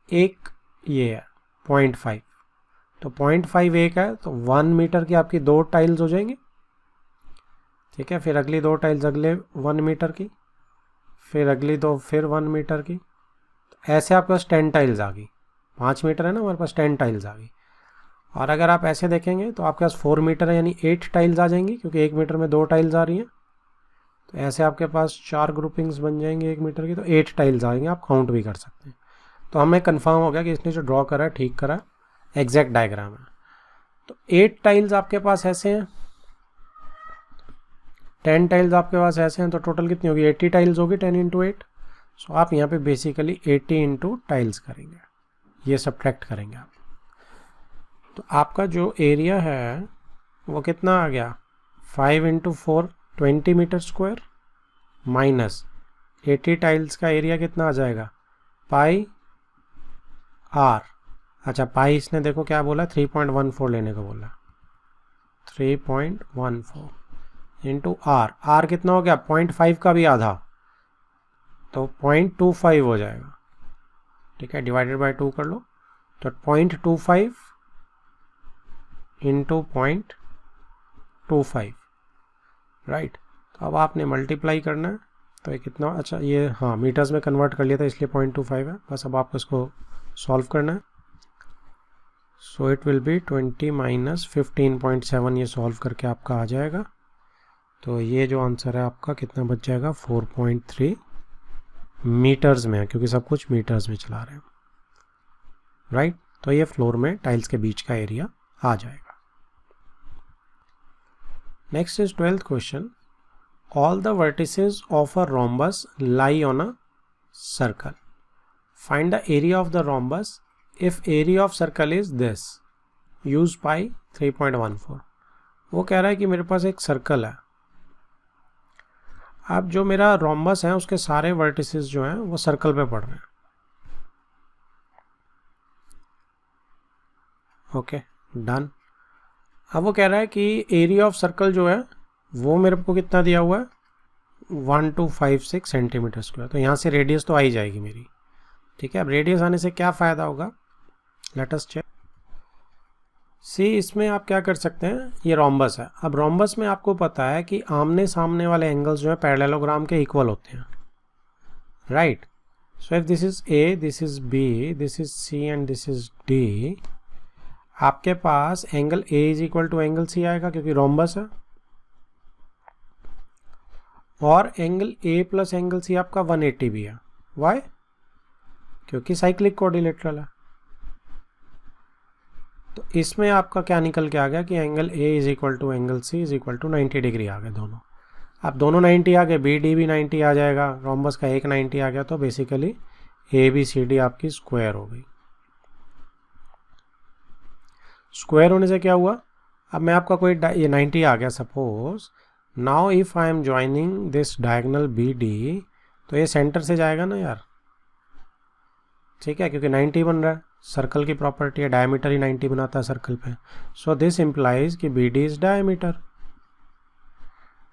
एक ये है 0.5. तो 0.5 एक है, तो 1 मीटर की आपकी 2 टाइल्स हो जाएंगी. ठीक है, फिर अगली 2 टाइल्स अगले 1 मीटर की, फिर अगली 2 फिर 1 मीटर की. तो ऐसे आपके पास 10 टाइल्स आ गई. 5 मीटर है ना हमारे पास, 10 टाइल्स आ गई. और अगर आप ऐसे देखेंगे तो आपके पास 4 मीटर है, यानी 8 टाइल्स आ जाएंगी, क्योंकि 1 मीटर में 2 टाइल्स आ रही हैं. तो ऐसे आपके पास 4 ग्रुपिंग्स बन जाएंगी 1 मीटर की, तो 8 टाइल्स आएंगे. आप काउंट भी कर सकते हैं. तो हमें कंफर्म हो गया कि इसने जो ड्रॉ करा है ठीक करा, एग्जैक्ट डायग्राम है. तो 8 टाइल्स आपके पास ऐसे हैं, 10 टाइल्स आपके पास ऐसे हैं, तो टोटल कितनी होगी, 80 टाइल्स होगी. 10 इंटू 8, सो आप यहाँ पे बेसिकली 80 इंटू टाइल्स करेंगे, ये सब्ट्रैक्ट करेंगे आप। तो आपका जो एरिया है वो कितना आ गया, 5 into 4 20 metre square minus 80 tiles का एरिया कितना आ जाएगा, पाई आर। अच्छा पाई इसने देखो क्या बोला, 3.14 लेने को बोला, 3.14 इंटू आर। आर कितना हो गया, 0.5 का भी आधा, तो 0.25 हो जाएगा। ठीक है, डिवाइडेड बाय 2 कर लो, तो 0.25 इंटू 0.25, राइट। तो अब आपने मल्टीप्लाई करना है, तो ये कितना, अच्छा ये हाँ मीटर्स में कन्वर्ट कर लिया था इसलिए 0.25 है, बस अब आपको इसको सॉल्व करना है। सो इट विल बी 20 माइनस 15.7, ये सॉल्व करके आपका आ जाएगा। तो ये जो आंसर है आपका कितना बच जाएगा, 4.3 मीटर्स में है, क्योंकि सब कुछ मीटर्स में चला रहे हैं, राइट। तो ये फ्लोर में टाइल्स के बीच का एरिया आ जाएगा। Next is 12th question, all the vertices of a rhombus lie on a circle, find the area of the rhombus if area of circle is this, use pi 3.14। वो कह रहा है कि मेरे पास एक सर्कल है, अब जो मेरा रोम्बस है उसके सारे वर्टिसेस जो हैं वो सर्कल पे पड़ रहे हैं। Okay done. अब वो कह रहा है कि एरिया ऑफ सर्कल जो है वो मेरे को कितना दिया हुआ है, 1256 सेंटीमीटर स्क्वायर। तो यहाँ से रेडियस तो आ ही जाएगी मेरी, ठीक है। अब रेडियस आने से क्या फ़ायदा होगा, लेट अस चेक। सी इसमें आप क्या कर सकते हैं, ये रोम्बस है। अब रोम्बस में आपको पता है कि आमने सामने वाले एंगल्स जो है पैरेललोग्राम के इक्वल होते हैं, right. So if this is A, this is B, this is C and this is D, आपके पास angle A is equal to angle C आएगा क्योंकि रोम्बस है, और angle A plus angle C आपका 180 भी है। वाई, क्योंकि साइक्लिक कोऑर्डिनेटरल है। तो इसमें आपका क्या निकल के आ गया कि angle A is equal to angle C is equal to 90 degree आ गए दोनों। अब दोनों 90 आ गए, बी डी भी 90 आ जाएगा, रोम्बस का एक 90 आ गया, तो basically A B C D आपकी स्क्वायर हो गई। स्क्वायर होने से क्या हुआ, अब मैं आपका कोई ये 90 आ गया suppose, now if I am joining this diagonal B D, तो ये सेंटर से जाएगा ना यार, ठीक है, क्योंकि 90 बन रहा है, सर्कल की प्रॉपर्टी है, डायमीटर ही 90 बनाता है सर्कल पे। सो दिस इम्प्लाइज कि बी डी इज डायमीटर,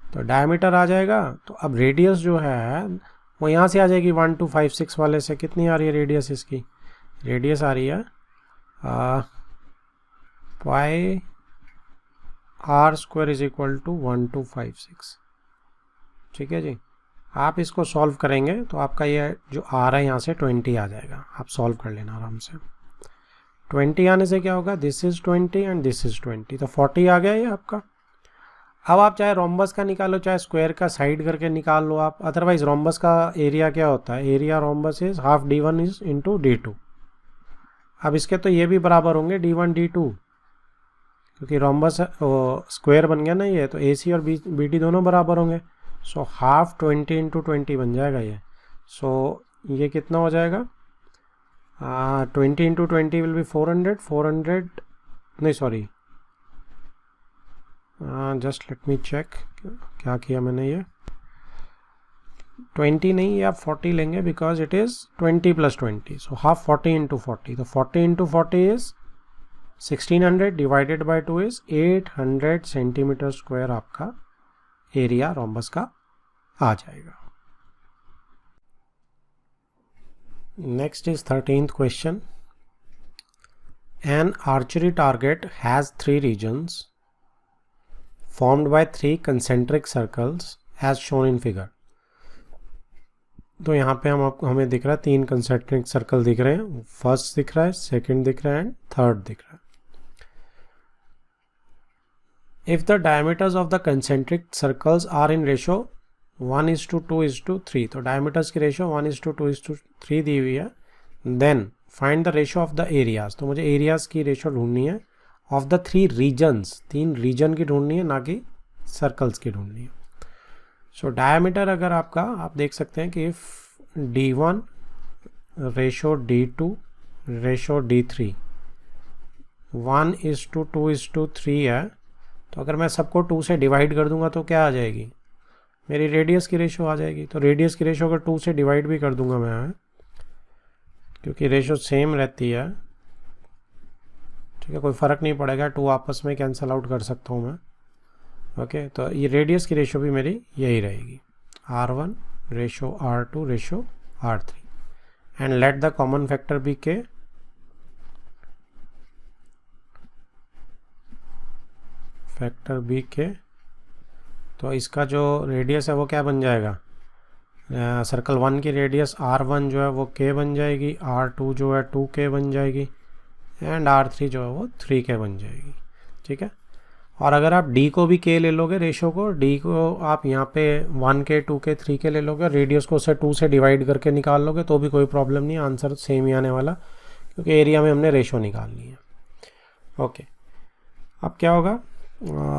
तो डायमीटर आ जाएगा। तो अब रेडियस जो है वो यहाँ से आ जाएगी 1256 वाले से, कितनी आ रही है रेडियस इसकी, रेडियस आ रही है pi are square is equal to 1256, ठीक है जी। आप इसको सॉल्व करेंगे तो आपका ये जो आ रहा है यहाँ से 20 आ जाएगा, आप सॉल्व कर लेना आराम से। 20 आने से क्या होगा, this is 20 and this is 20, तो 40 आ गया ये आपका। अब आप चाहे रोम्बस का निकालो चाहे स्क्वायर का साइड करके निकाल लो आप, अदरवाइज रोम्बस का एरिया क्या होता है, area rhombus is half d1 is into d2। अब इसके तो ये भी बराबर होंगे d1 d2, क्योंकि रोम्बस स्क्वायर बन गया ना ये, तो AC और BD दोनों बराबर होंगे। सो हाफ 20 इंटू 20 बन जाएगा ये। सो ये कितना हो जाएगा, 20 इंटू 20 विल बी 400 नहीं sorry, just let me check क्या किया मैंने, ये 20 नहीं, ये आप 40 लेंगे because it is 20 plus 20, so half 40 into 40, तो 40 into 40 is 1600 divided by 2 is 800 centimetre square आपका एरिया रोम्बस का आ जाएगा। Next is 13th question, an archery target has 3 regions formed by 3 concentric circles as shown in figure। तो यहाँ पे हमें दिख रहा है 3 concentric सर्कल दिख रहे हैं, फर्स्ट दिख रहा है, सेकंड दिख रहा है एंड थर्ड दिख रहा है। If the diameters of the concentric circles are in ratio 1:2:3, तो diameters की ratio 1:2:3 दी हुई है, then find the ratio of the areas, तो मुझे areas की ratio ढूंढनी है ऑफ द 3 रीजन्स, 3 रीजन की ढूंढनी है ना कि सर्कल्स की ढूंढनी है। सो डायमीटर अगर आपका, आप देख सकते हैं कि if D1 ratio D2 ratio D3 1:2:3 है। तो अगर मैं सबको 2 से डिवाइड कर दूंगा तो क्या आ जाएगी, मेरी रेडियस की रेशो आ जाएगी। तो रेडियस की रेशो अगर 2 से डिवाइड भी कर दूंगा मैं, क्योंकि रेशो सेम रहती है, ठीक है, कोई फ़र्क नहीं पड़ेगा, 2 आपस में कैंसिल आउट कर सकता हूँ मैं। ओके, तो ये रेडियस की रेशो भी मेरी यही रहेगी, R1 ratio R2 ratio R3 and let the common factor be K. Factor be K, तो इसका जो रेडियस है वो क्या बन जाएगा, सर्कल 1 की रेडियस R1 जो है वो K बन जाएगी, R2 जो है 2K बन जाएगी एंड R3 जो है वो 3K बन जाएगी। ठीक है, और अगर आप D को भी K ले लोगे, रेशो को D को आप यहाँ पे 1K 2K 3K ले लोगे, रेडियस को उसे 2 से डिवाइड करके निकाल लोगे तो भी कोई प्रॉब्लम नहीं है, आंसर सेम ही आने वाला, क्योंकि एरिया में हमने रेशो निकालनी है। ओके, अब क्या होगा,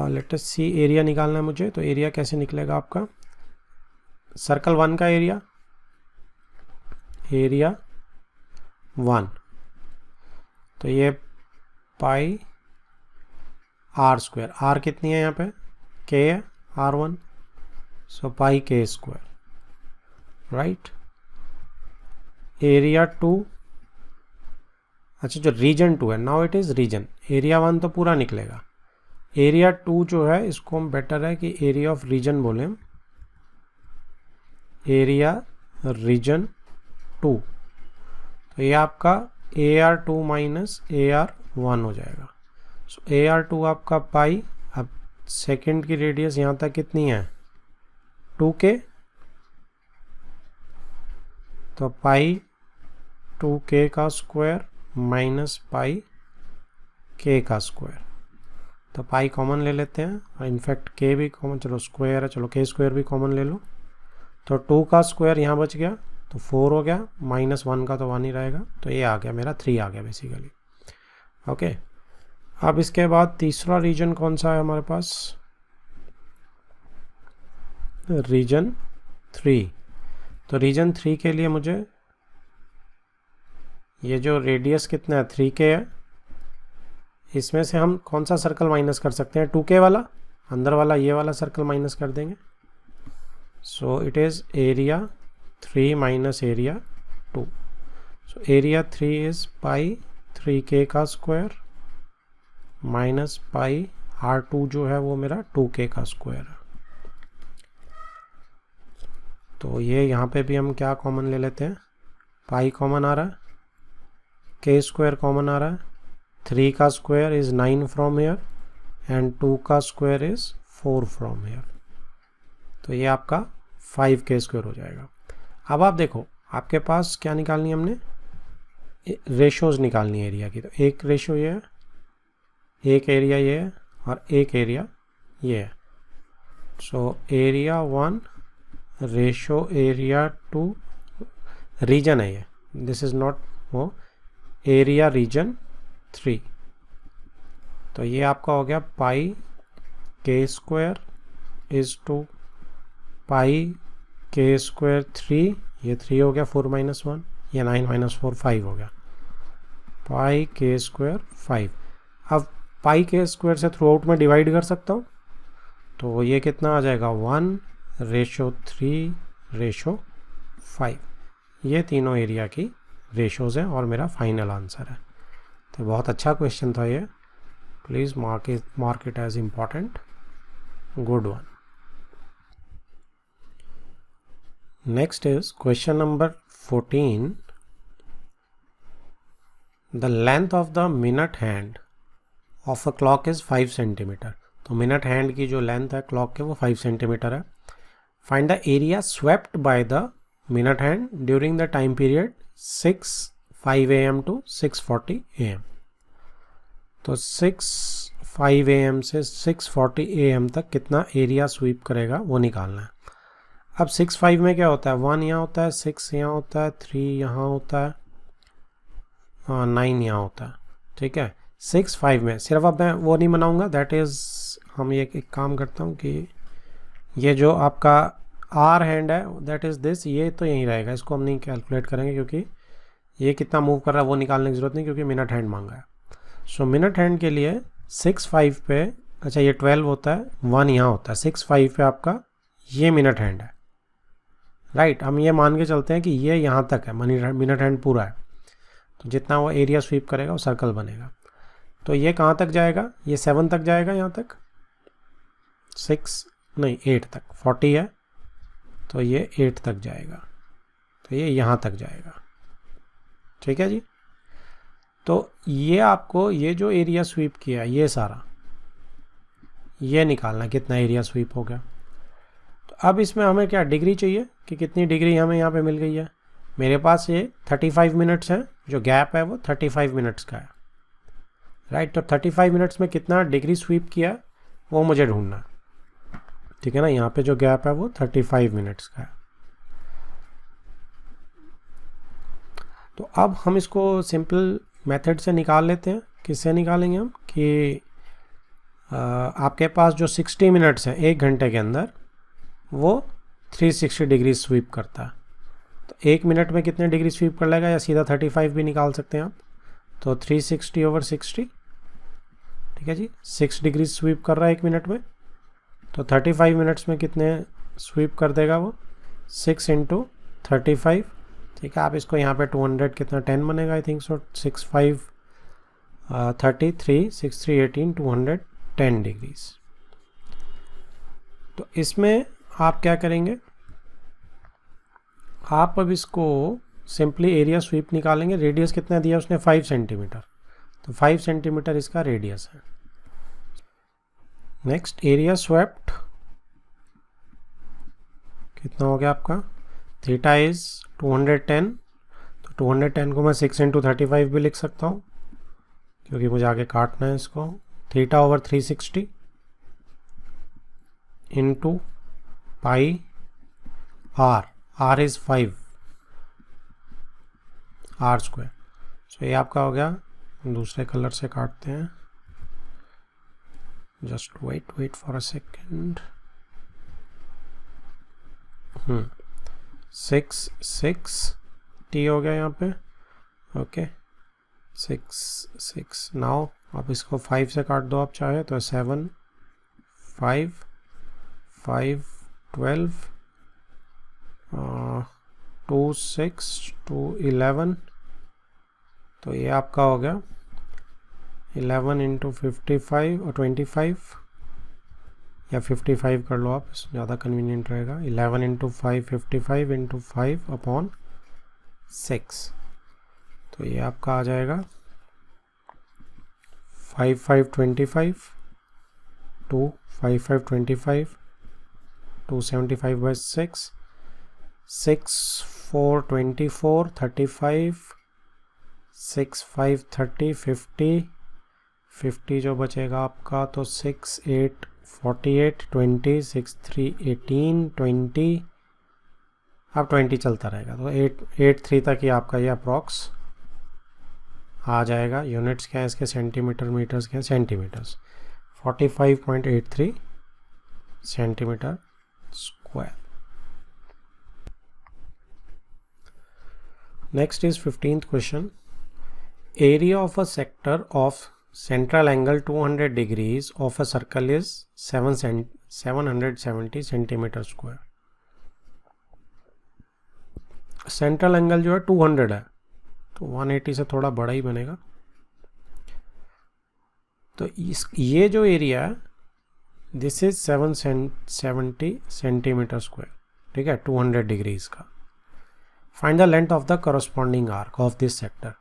लेट अस सी, एरिया निकालना है मुझे। तो एरिया कैसे निकलेगा आपका, सर्कल 1 का एरिया 1, तो ये पाई R², R कितनी है यहाँ पे, K है, R1, सो पाई K², राइट। एरिया 2, अच्छा जो रीजन 2 है, now it is region, area 1 तो पूरा निकलेगा, एरिया 2 जो है इसको हम बेटर है कि एरिया ऑफ रीजन बोलें, एरिया रीजन 2, तो ये आपका AR2 माइनस AR1 हो जाएगा। सो AR2 आपका पाई, अब सेकंड की रेडियस यहाँ तक कितनी है 2K, तो पाई 2K का स्क्वायर माइनस पाई K का स्क्वायर, तो पाई कॉमन ले लेते हैं, और इनफैक्ट K भी कॉमन, चलो स्क्वायर है, चलो K² भी कॉमन ले लो, तो 2 का स्क्वायर यहाँ बच गया तो 4 हो गया, -1 का तो 1 ही रहेगा, तो ये आ गया मेरा 3 आ गया बेसिकली। ओके, अब इसके बाद तीसरा रीजन कौन सा है हमारे पास, रीजन 3। तो रीजन 3 के लिए मुझे ये जो रेडियस कितना है 3K है, इसमें से हम कौन सा सर्कल माइनस कर सकते हैं, 2K वाला, अंदर वाला ये वाला सर्कल माइनस कर देंगे। सो it is area 3 minus area 2, so area 3 is pi 3K का स्क्वायर माइनस पाई R2 जो है वो मेरा 2K का स्क्वायर है। तो ये यहाँ पे भी हम क्या कॉमन ले लेते हैं, पाई कॉमन आ रहा है, K² कॉमन आ रहा है, 3 का square is 9 from here and 2 का स्क्वायर इज़ 4 फ्रॉम हेयर, तो ये आपका 5K² हो जाएगा। अब आप देखो आपके पास क्या निकालनी है, हमने रेशोज़ निकालनी है एरिया की, तो एक रेशो ये है, एक एरिया ये है और एक एरिया ये है। So area 1 ratio area 2, region है ये, दिस इज़ नॉट वो, एरिया रीजन 3, तो ये आपका हो गया पाई K² is to pi K² 3, ये 3 हो गया, 4 - 1, ये 9 - 4 5 हो गया, पाई K² 5। अब पाई K² से थ्रू आउट में डिवाइड कर सकता हूँ, तो ये कितना आ जाएगा 1:3:5, ये तीनों एरिया की रेशोज़ हैं और मेरा फाइनल आंसर है। तो बहुत अच्छा क्वेश्चन था ये, please mark it as important, good one. Next is question number 14, the length of the minute hand of a clock is 5 centimetre. तो मिनट हैंड की जो लेंथ है क्लॉक के वो 5 सेंटीमीटर है। Find the area swept by the minute hand during the time period 6:05 AM to 6:40 AM। तो 6:05 AM से 6:40 AM तक कितना एरिया स्वीप करेगा वो निकालना है। अब 6:05 में क्या होता है, 1 यहाँ होता है, 6 यहाँ होता है, 3 यहाँ होता है, 9 यहाँ होता है, ठीक है। 6:05 में सिर्फ अब मैं वो नहीं बनाऊंगा, दैट इज़ हम ये एक काम करता हूँ कि ये जो आपका आर हैंड है दैट इज़ दिस, ये तो यहीं रहेगा, इसको हम नहीं कैलकुलेट करेंगे क्योंकि ये कितना मूव कर रहा है वो निकालने की ज़रूरत नहीं, क्योंकि मिनट हैंड मांगा है। सो मिनट हैंड के लिए 6:5 पे, अच्छा ये 12 होता है, 1 यहाँ होता है, 6:5 पे आपका ये मिनट हैंड है, राइट। हम ये मान के चलते हैं कि ये यहाँ तक है, मिनट हैंड पूरा है, तो जितना वो एरिया स्वीप करेगा वो सर्कल बनेगा। तो ये कहाँ तक जाएगा, ये 7 तक जाएगा, यहाँ तक 8 तक, 40 है तो ये 8 तक जाएगा, तो ये यहाँ तक जाएगा, ठीक है जी। तो ये आपको ये जो एरिया स्वीप किया ये सारा ये निकालना कितना एरिया स्वीप हो गया। तो अब इसमें हमें क्या डिग्री चाहिए कि कितनी डिग्री हमें यहाँ पे मिल गई है। मेरे पास ये 35 मिनट्स है, जो गैप है वो 35 मिनट्स का है, राइट। तो 35 मिनट्स में कितना डिग्री स्वीप किया वो मुझे ढूंढना, ठीक है ना। यहाँ पे जो गैप है वो 35 मिनट्स का है। तो अब हम इसको सिंपल मेथड से निकाल लेते हैं। किससे निकालेंगे हम कि आपके पास जो 60 मिनट्स हैं 1 घंटे के अंदर, वो 360 डिग्री स्वीप करता है। तो 1 मिनट में कितने डिग्री स्वीप कर लेगा, या सीधा 35 भी निकाल सकते हैं आप। तो 360/60, ठीक है जी, 6 डिग्री स्वीप कर रहा है 1 मिनट में। तो 35 मिनट्स में कितने स्वीप कर देगा वो, 6 × 35, ठीक है। आप इसको यहाँ पे 200 कितना 10 बनेगा आई थिंक सो, 6 5 33 6 3 18 210 डिग्रीज। तो इसमें आप क्या करेंगे, आप अब इसको सिंपली एरिया स्वीप निकालेंगे। रेडियस कितना दिया उसने, 5 सेंटीमीटर, तो 5 सेंटीमीटर इसका रेडियस है। नेक्स्ट एरिया स्वेप्ट कितना हो गया आपका, थीटा इज 210, तो 210 को मैं 6 × 35 भी लिख सकता हूँ क्योंकि मुझे आगे काटना है इसको। θ/360 × पाई r इज 5 r²। सो ये आपका हो गया। दूसरे कलर से काटते हैं, just wait for a second. 6 t हो गया यहाँ पे, ओके 6 नाउ आप इसको 5 से काट दो आप चाहे तो, 7 5 5 12 2 6 2 11, तो ये आपका हो गया 11 × 55 और 25, या 55 कर लो आप, ज़्यादा कन्वीनियंट रहेगा। 11 × 5 55 × 5/6, तो ये आपका आ जाएगा 5 5 25 2 5 5 25 275/6 6 4 24 35 6 5 30 50 जो बचेगा आपका, तो 6 8 48 20 6 3 18 20, अब 20 चलता रहेगा, तो 8 3 तक ही आपका ये अप्रॉक्स आ जाएगा। यूनिट्स क्या है इसके, सेंटीमीटर, मीटर्स क्या है, centimetres, 45.83 centimetre square. Next is 15th question. Area of a sector of central angle 200 degrees of a circle is 770 centimeter square. Central angle जो है 200 है, तो 180 से थोड़ा बड़ा ही बनेगा। तो ये जो एरिया है दिस इज 770 सेंटीमीटर स्क्वायर, ठीक है, 200 डिग्रीज का। Find the length of the corresponding arc of this sector.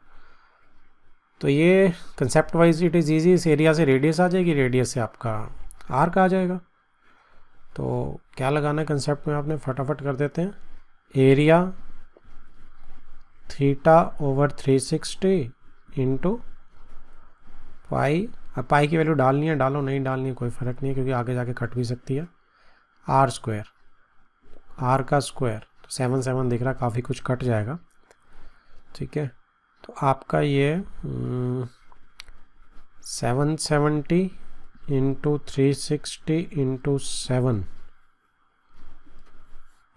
तो ये concept wise it is easy, इस एरिया से रेडियस आ जाएगी, रेडियस से आपका आर्क आ जाएगा। तो क्या लगाना है कंसेप्ट में, आपने फटाफट कर देते हैं। एरिया θ/360 × पाई। अब पाई की वैल्यू डालनी है, डालो, नहीं डालनी है कोई फ़र्क नहीं है क्योंकि आगे जाके कट भी सकती है। r², r का स्क्वायर, तो 7 7 दिख रहा, काफ़ी कुछ कट जाएगा, ठीक है। तो आपका ये 770 × 360 × 7,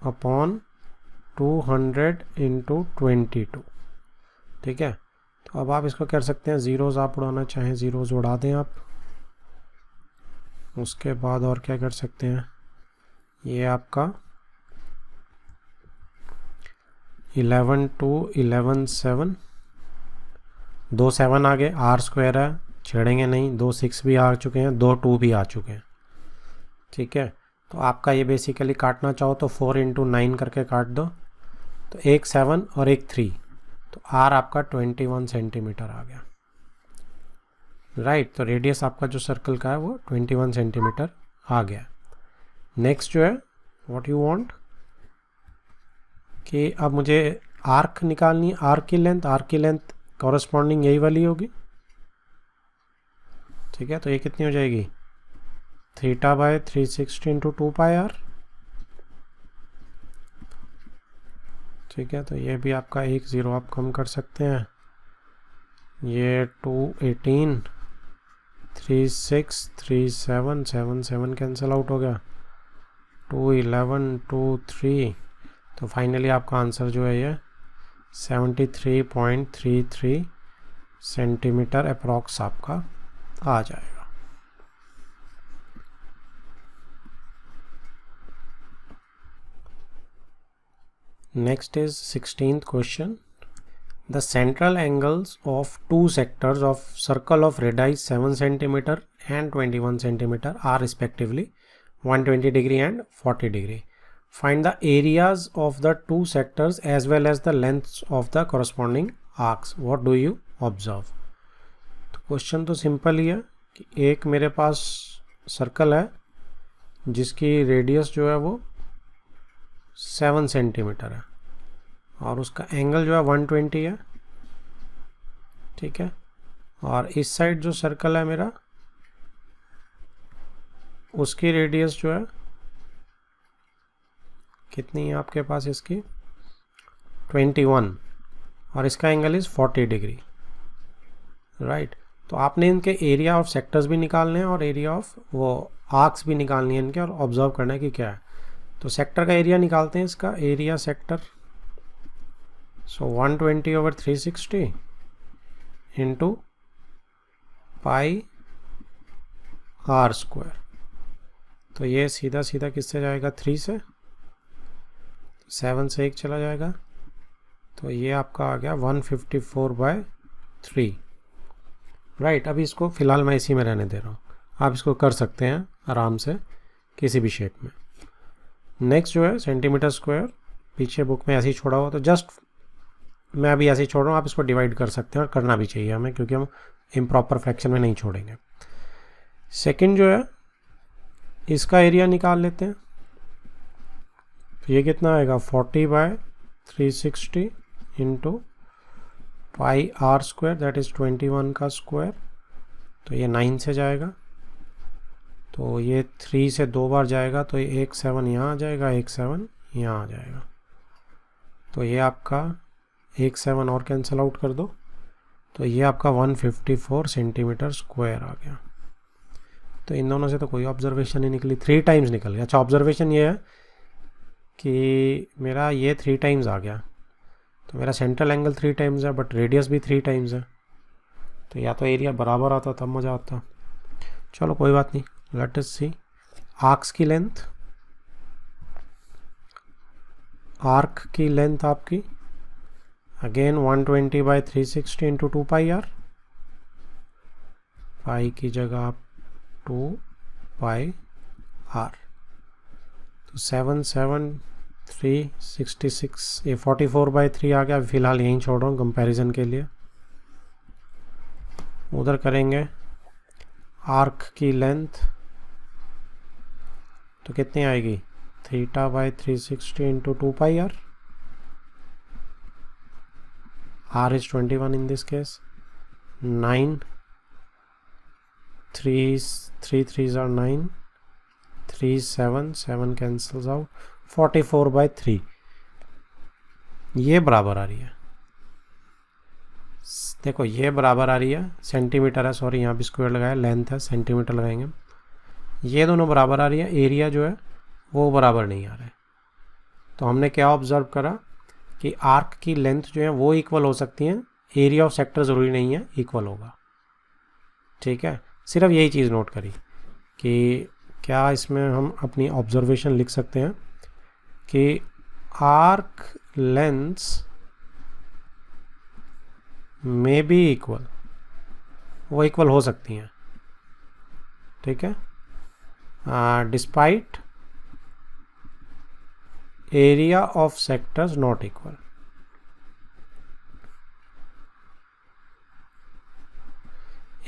अपॉन 200 इंटू 22, ठीक है। तो अब आप इसको कर सकते हैं, ज़ीरोज़ आप उड़ाना चाहें ज़ीरोज़ उड़ा दें आप। उसके बाद और क्या कर सकते हैं, ये आपका 11 2 11 7, 2 7 आ गए, आर स्क्वायर है, छेड़ेंगे नहीं, 2 6 भी आ चुके हैं, 2 2 भी आ चुके हैं, ठीक है। तो आपका ये बेसिकली काटना चाहो तो 4 इंटू 9 करके काट दो, तो एक 7 और एक 3, तो आर आपका 21 सेंटीमीटर आ गया, राइट। तो रेडियस आपका जो सर्कल का है वो 21 सेंटीमीटर आ गया। नेक्स्ट जो है व्हाट यू वांट कि अब मुझे आर्क निकालनी है, आर्क की लेंथ कॉरस्पॉन्डिंग यही वाली होगी, ठीक है। तो ये कितनी हो जाएगी, theta by 360 into 2 pi r, ठीक है। तो ये भी आपका एक ज़ीरो आप कम कर सकते हैं, ये 218 36 37 7 7 कैंसिल आउट हो गया, 211 2 3, तो फाइनली आपका आंसर जो है ये 73.33 सेंटीमीटर अप्रॉक्स आपका आ जाएगा। Next is 16th question. The central angles of two sectors of circle of radius 7 cm and 21 cm are respectively 120 degree and 40 degree. Find the areas of the two sectors as well as the lengths of the corresponding arcs. What do you observe? तो question तो simple ही है कि एक मेरे पास circle है जिसकी radius जो है वो 7 सेंटीमीटर है और उसका एंगल जो है 120 है, ठीक है। और इस साइड जो सर्कल है मेरा उसकी रेडियस जो है कितनी है आपके पास, इसकी 21 और इसका एंगल इज़ 40 डिग्री, राइट। तो आपने इनके एरिया ऑफ सेक्टर्स भी निकालने हैं और एरिया ऑफ वो आर्क्स भी निकालनी है इनके, और ऑब्जर्व करना है कि क्या है। तो सेक्टर का एरिया निकालते हैं, इसका area sector, so 120 over 360 into pi are square, तो ये सीधा सीधा किससे जाएगा, 3 से, 7 से 1 चला जाएगा, तो ये आपका आ गया 154/3, राइट। अभी इसको फ़िलहाल मैं इसी में रहने दे रहा हूँ, आप इसको कर सकते हैं आराम से किसी भी शेप में। नेक्स्ट जो है सेंटीमीटर स्क्वायर, पीछे बुक में ऐसे ही छोड़ा हुआ, तो जस्ट मैं अभी ऐसे ही छोड़ रहा हूँ, आप इसको डिवाइड कर सकते हैं और करना भी चाहिए हमें, क्योंकि हम इम्प्रॉपर फ्रैक्शन में नहीं छोड़ेंगे। सेकंड जो है इसका एरिया निकाल लेते हैं, तो ये कितना आएगा 40/360 into pi are square, that is 21 का स्क्वायर, तो ये 9 से जाएगा, तो ये 3 से 2 बार जाएगा, तो ये 1 7 यहाँ आ जाएगा, 1 7 यहाँ आ जाएगा, तो ये आपका 1 7 और कैंसिल आउट कर दो, तो ये आपका 154 सेंटीमीटर स्क्वायर आ गया। तो इन दोनों से तो कोई ऑब्जर्वेशन नहीं निकली, 3 टाइम्स निकल गया। अच्छा, ऑब्जर्वेशन ये है कि मेरा ये 3 टाइम्स आ गया, तो मेरा सेंट्रल एंगल 3 टाइम्स है, बट रेडियस भी 3 टाइम्स है, तो या तो एरिया बराबर आता तब मज़ा आता। चलो कोई बात नहीं, लेट अस सी आर्क्स की लेंथ। आर्क की लेंथ आपकी अगेन 120/360 इंटू 2 पाई आर, पाई की जगह आप 2 पाई आर, तो 7 7 3 66, ये 44/3 आ गया। फिलहाल यहीं छोड़ रहा हूँ कंपैरिजन के लिए। उधर करेंगे आर्क की लेंथ, तो कितनी आएगी, θ/360 into 2 pi r, R is 21 in this case, 9 3 3s are 9, 3 7 7 cancels out, 44/3 ये बराबर आ रही है। देखो ये बराबर आ रही है, सेंटीमीटर है, सॉरी यहाँ भी स्क्वायर लगाया, लेंथ है, सेंटीमीटर लगाएंगे, ये दोनों बराबर आ रही है, एरिया जो है वो बराबर नहीं आ रहा है, तो हमने क्या ऑब्जर्व करा कि आर्क की लेंथ जो है वो इक्वल हो सकती है, एरिया ऑफ सेक्टर ज़रूरी नहीं है इक्वल होगा। ठीक है, सिर्फ यही चीज़ नोट करी कि क्या इसमें हम अपनी ऑब्जर्वेशन लिख सकते हैं कि आर्क लेंथ्स में बी इक्वल, वो इक्वल हो सकती हैं। ठीक है, despite area of sectors not equal.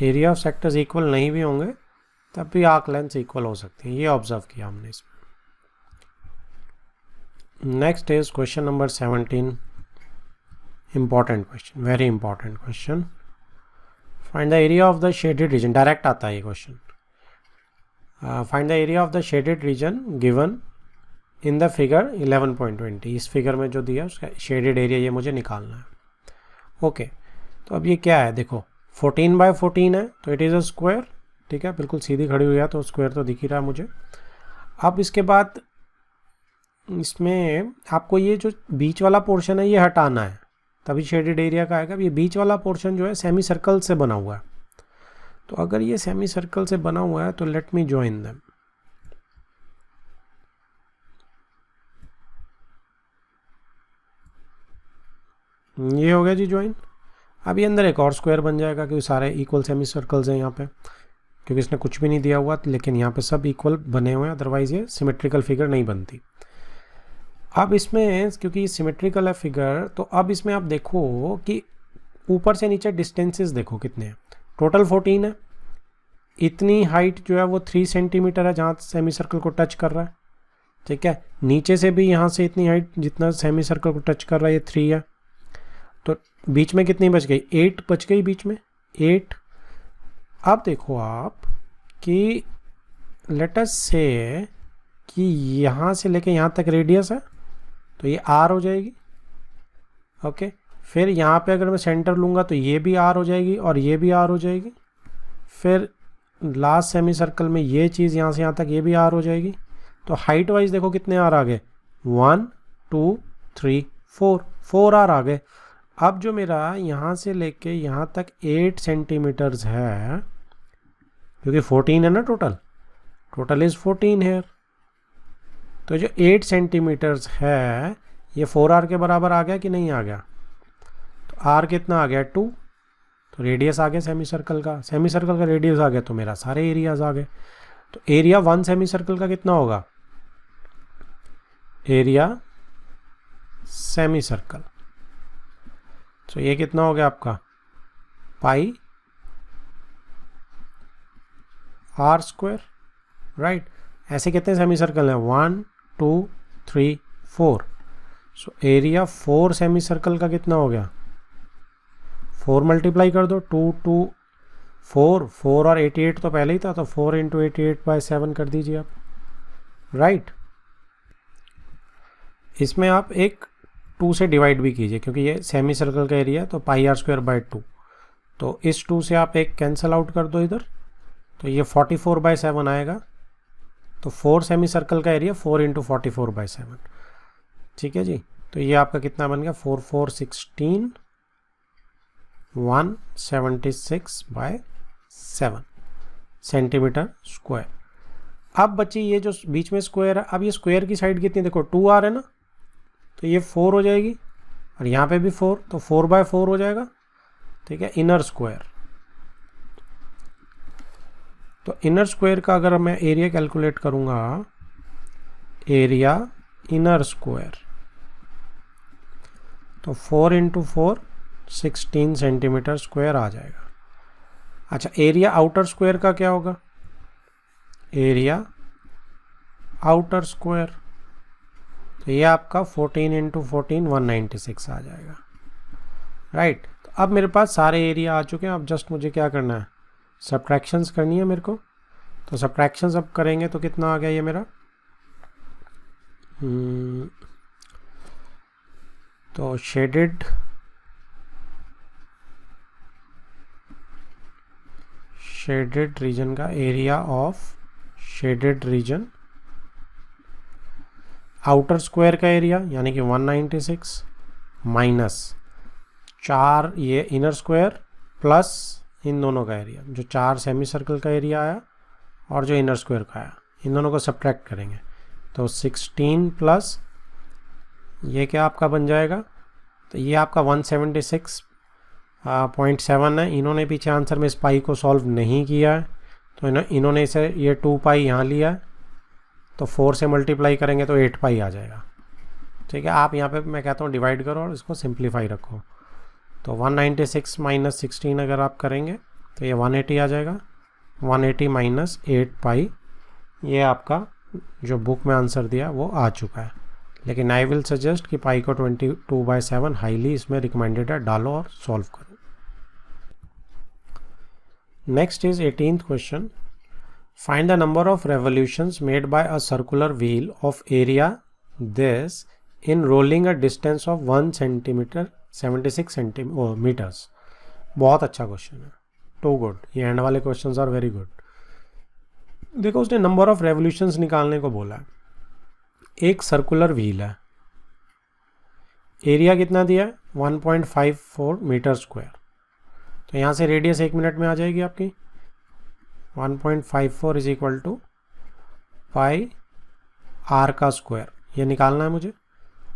Area of sectors equal नहीं भी होंगे तब भी आर्क लेंथ इक्वल हो सकती है, ये ऑब्जर्व किया हमने इसमें। Next is question number 17, important question, very important question. Find the area of the shaded reason, direct आता है ये question. Find the area of the shaded reason given in the figure 11.20। इस फिगर में जो दिया उसका शेडेड एरिया ये मुझे निकालना है। ओके, तो अब ये क्या है, देखो 14/14 है तो इट इज़ अ स्क्वायर। ठीक है, बिल्कुल सीधी खड़ी हुई है तो स्क्वायर तो दिख ही रहा है मुझे। अब इसके बाद इसमें आपको ये जो बीच वाला पोर्शन है ये हटाना है, तभी शेडेड एरिया का आएगा। ये बीच वाला पोर्शन जो है सेमी सर्कल से बना हुआ है, तो अगर ये सेमी सर्कल से बना हुआ है तो लेट मी ज्वाइन देम। ये हो गया जी ज्वाइन। अब ये अंदर एक और स्क्वायर बन जाएगा क्योंकि सारे इक्वल सेमी सर्कल्स हैं यहाँ पे, क्योंकि इसने कुछ भी नहीं दिया हुआ, लेकिन यहाँ पे सब इक्वल बने हुए हैं, अदरवाइज ये सिमेट्रिकल फिगर नहीं बनती। अब इसमें क्योंकि ये सिमेट्रिकल है फिगर, तो अब इसमें आप देखो कि ऊपर से नीचे डिस्टेंसेस देखो कितने हैं। टोटल 14 है। इतनी हाइट जो है वो 3 सेंटीमीटर है जहाँ सेमी सर्कल को टच कर रहा है। ठीक है, नीचे से भी यहाँ से इतनी हाइट जितना सेमी सर्कल को टच कर रहा है ये 3 है। तो बीच में कितनी बच गई, 8 बच गई बीच में, 8। अब देखो आप कि लेट अस से कि यहाँ से लेके यहाँ तक रेडियस है तो ये आर हो जाएगी। ओके, फिर यहाँ पे अगर मैं सेंटर लूँगा तो ये भी आर हो जाएगी और ये भी आर हो जाएगी। फिर लास्ट सेमी सर्कल में ये चीज़ यहाँ से यहाँ तक ये भी आर हो जाएगी। तो हाइट वाइज देखो कितने आर आ गए, 1 2 3 4 आर आ गए। अब जो मेरा यहाँ से लेके यहाँ तक 8 सेंटीमीटर्स है, क्योंकि 14 है ना टोटल इज़ 14 है, तो जो 8 सेंटीमीटर्स है ये 4r के बराबर आ गया कि नहीं आ गया। तो r कितना आ गया 2, तो रेडियस आ गया सेमी सर्कल का रेडियस आ गया, तो मेरा सारे एरियाज आ गए। तो एरिया 1 सेमी सर्कल का कितना होगा, एरिया सेमी सर्कल, तो ये कितना हो गया आपका पाई r स्क्वायर, राइट। ऐसे कितने सेमी सर्कल हैं, 1 2 3 4। सो एरिया 4 सेमी सर्कल का कितना हो गया, 4 मल्टीप्लाई कर दो, 2 2 4 और 88 तो पहले ही था, तो 4 इंटू 88/7 कर दीजिए आप, राइट। इसमें आप एक 2 से डिवाइड भी कीजिए क्योंकि ये सेमी सर्कल का एरिया है, तो πr²/2। तो इस 2 से आप एक कैंसिल आउट कर दो इधर, तो ये 44/7 आएगा। तो 4 सेमी सर्कल का एरिया 4 इंटू 44/7, ठीक है जी। तो ये आपका कितना बन गया, 4 4 16 176/7 सेंटीमीटर स्क्वायर। अब बची ये जो बीच में स्क्वायर है, अब ये स्क्वायर की साइड कितनी देखो 2r है ना, तो ये 4 हो जाएगी और यहाँ पे भी 4, तो 4/4 हो जाएगा, ठीक है। इनर स्क्वायर, तो इनर स्क्वायर का अगर मैं एरिया कैलकुलेट करूँगा, एरिया इनर स्क्वायर, तो 4 इंटू 4 16 सेंटीमीटर स्क्वायर आ जाएगा। अच्छा, एरिया आउटर स्क्वायर का क्या होगा, एरिया आउटर स्क्वायर, तो ये आपका 14 इंटू 14 196 आ जाएगा, राइट। तो अब मेरे पास सारे एरिया आ चुके हैं। अब जस्ट मुझे क्या करना है, सब्ट्रैक्शंस करनी है मेरे को। तो सब्ट्रैक्शंस अब करेंगे तो कितना आ गया ये मेरा, तो शेडेड रीजन का area of shaded region outer square का एरिया यानी कि 196 माइनस 4 ये इनर स्क्वायर प्लस इन दोनों का एरिया, जो 4 सेमी सर्कल का एरिया आया और जो इनर स्क्वायर का आया, इन दोनों को सब्ट्रैक्ट करेंगे तो 16 प्लस ये क्या आपका बन जाएगा, तो ये आपका 176.7 है। इन्होंने पीछे आंसर में इस पाई को सॉल्व नहीं किया है, तो इन्होंने इसे ये 2 पाई यहाँ लिया है, तो 4 से मल्टीप्लाई करेंगे तो 8 पाई आ जाएगा। ठीक है, आप यहाँ पे मैं कहता हूँ डिवाइड करो और इसको सिंप्लीफाई रखो। तो 196 माइनस 16 अगर आप करेंगे तो ये 180 आ जाएगा, 180 माइनस 8 पाई, ये आपका जो बुक में आंसर दिया वो आ चुका है। लेकिन आई विल सजेस्ट कि पाई को 22/7 हाईली इसमें रिकमेंडेड है, डालो और सॉल्व करो। Next is 18th question, find the number of revolutions made by a circular wheel of area this in rolling a distance of 1 centimetre 76 centimetres. बहुत अच्छा क्वेश्चन है, टू गुड, ये एंड वाले क्वेश्चंस आर वेरी गुड। देखो उसने number of revolutions निकालने को बोला है, एक सर्कुलर व्हील है, एरिया कितना दिया है 1.54 मीटर स्क्वायर, तो यहाँ से रेडियस 1 मिनट में आ जाएगी आपकी 1.54 is equal to pi r का स्क्वायर, ये निकालना है मुझे।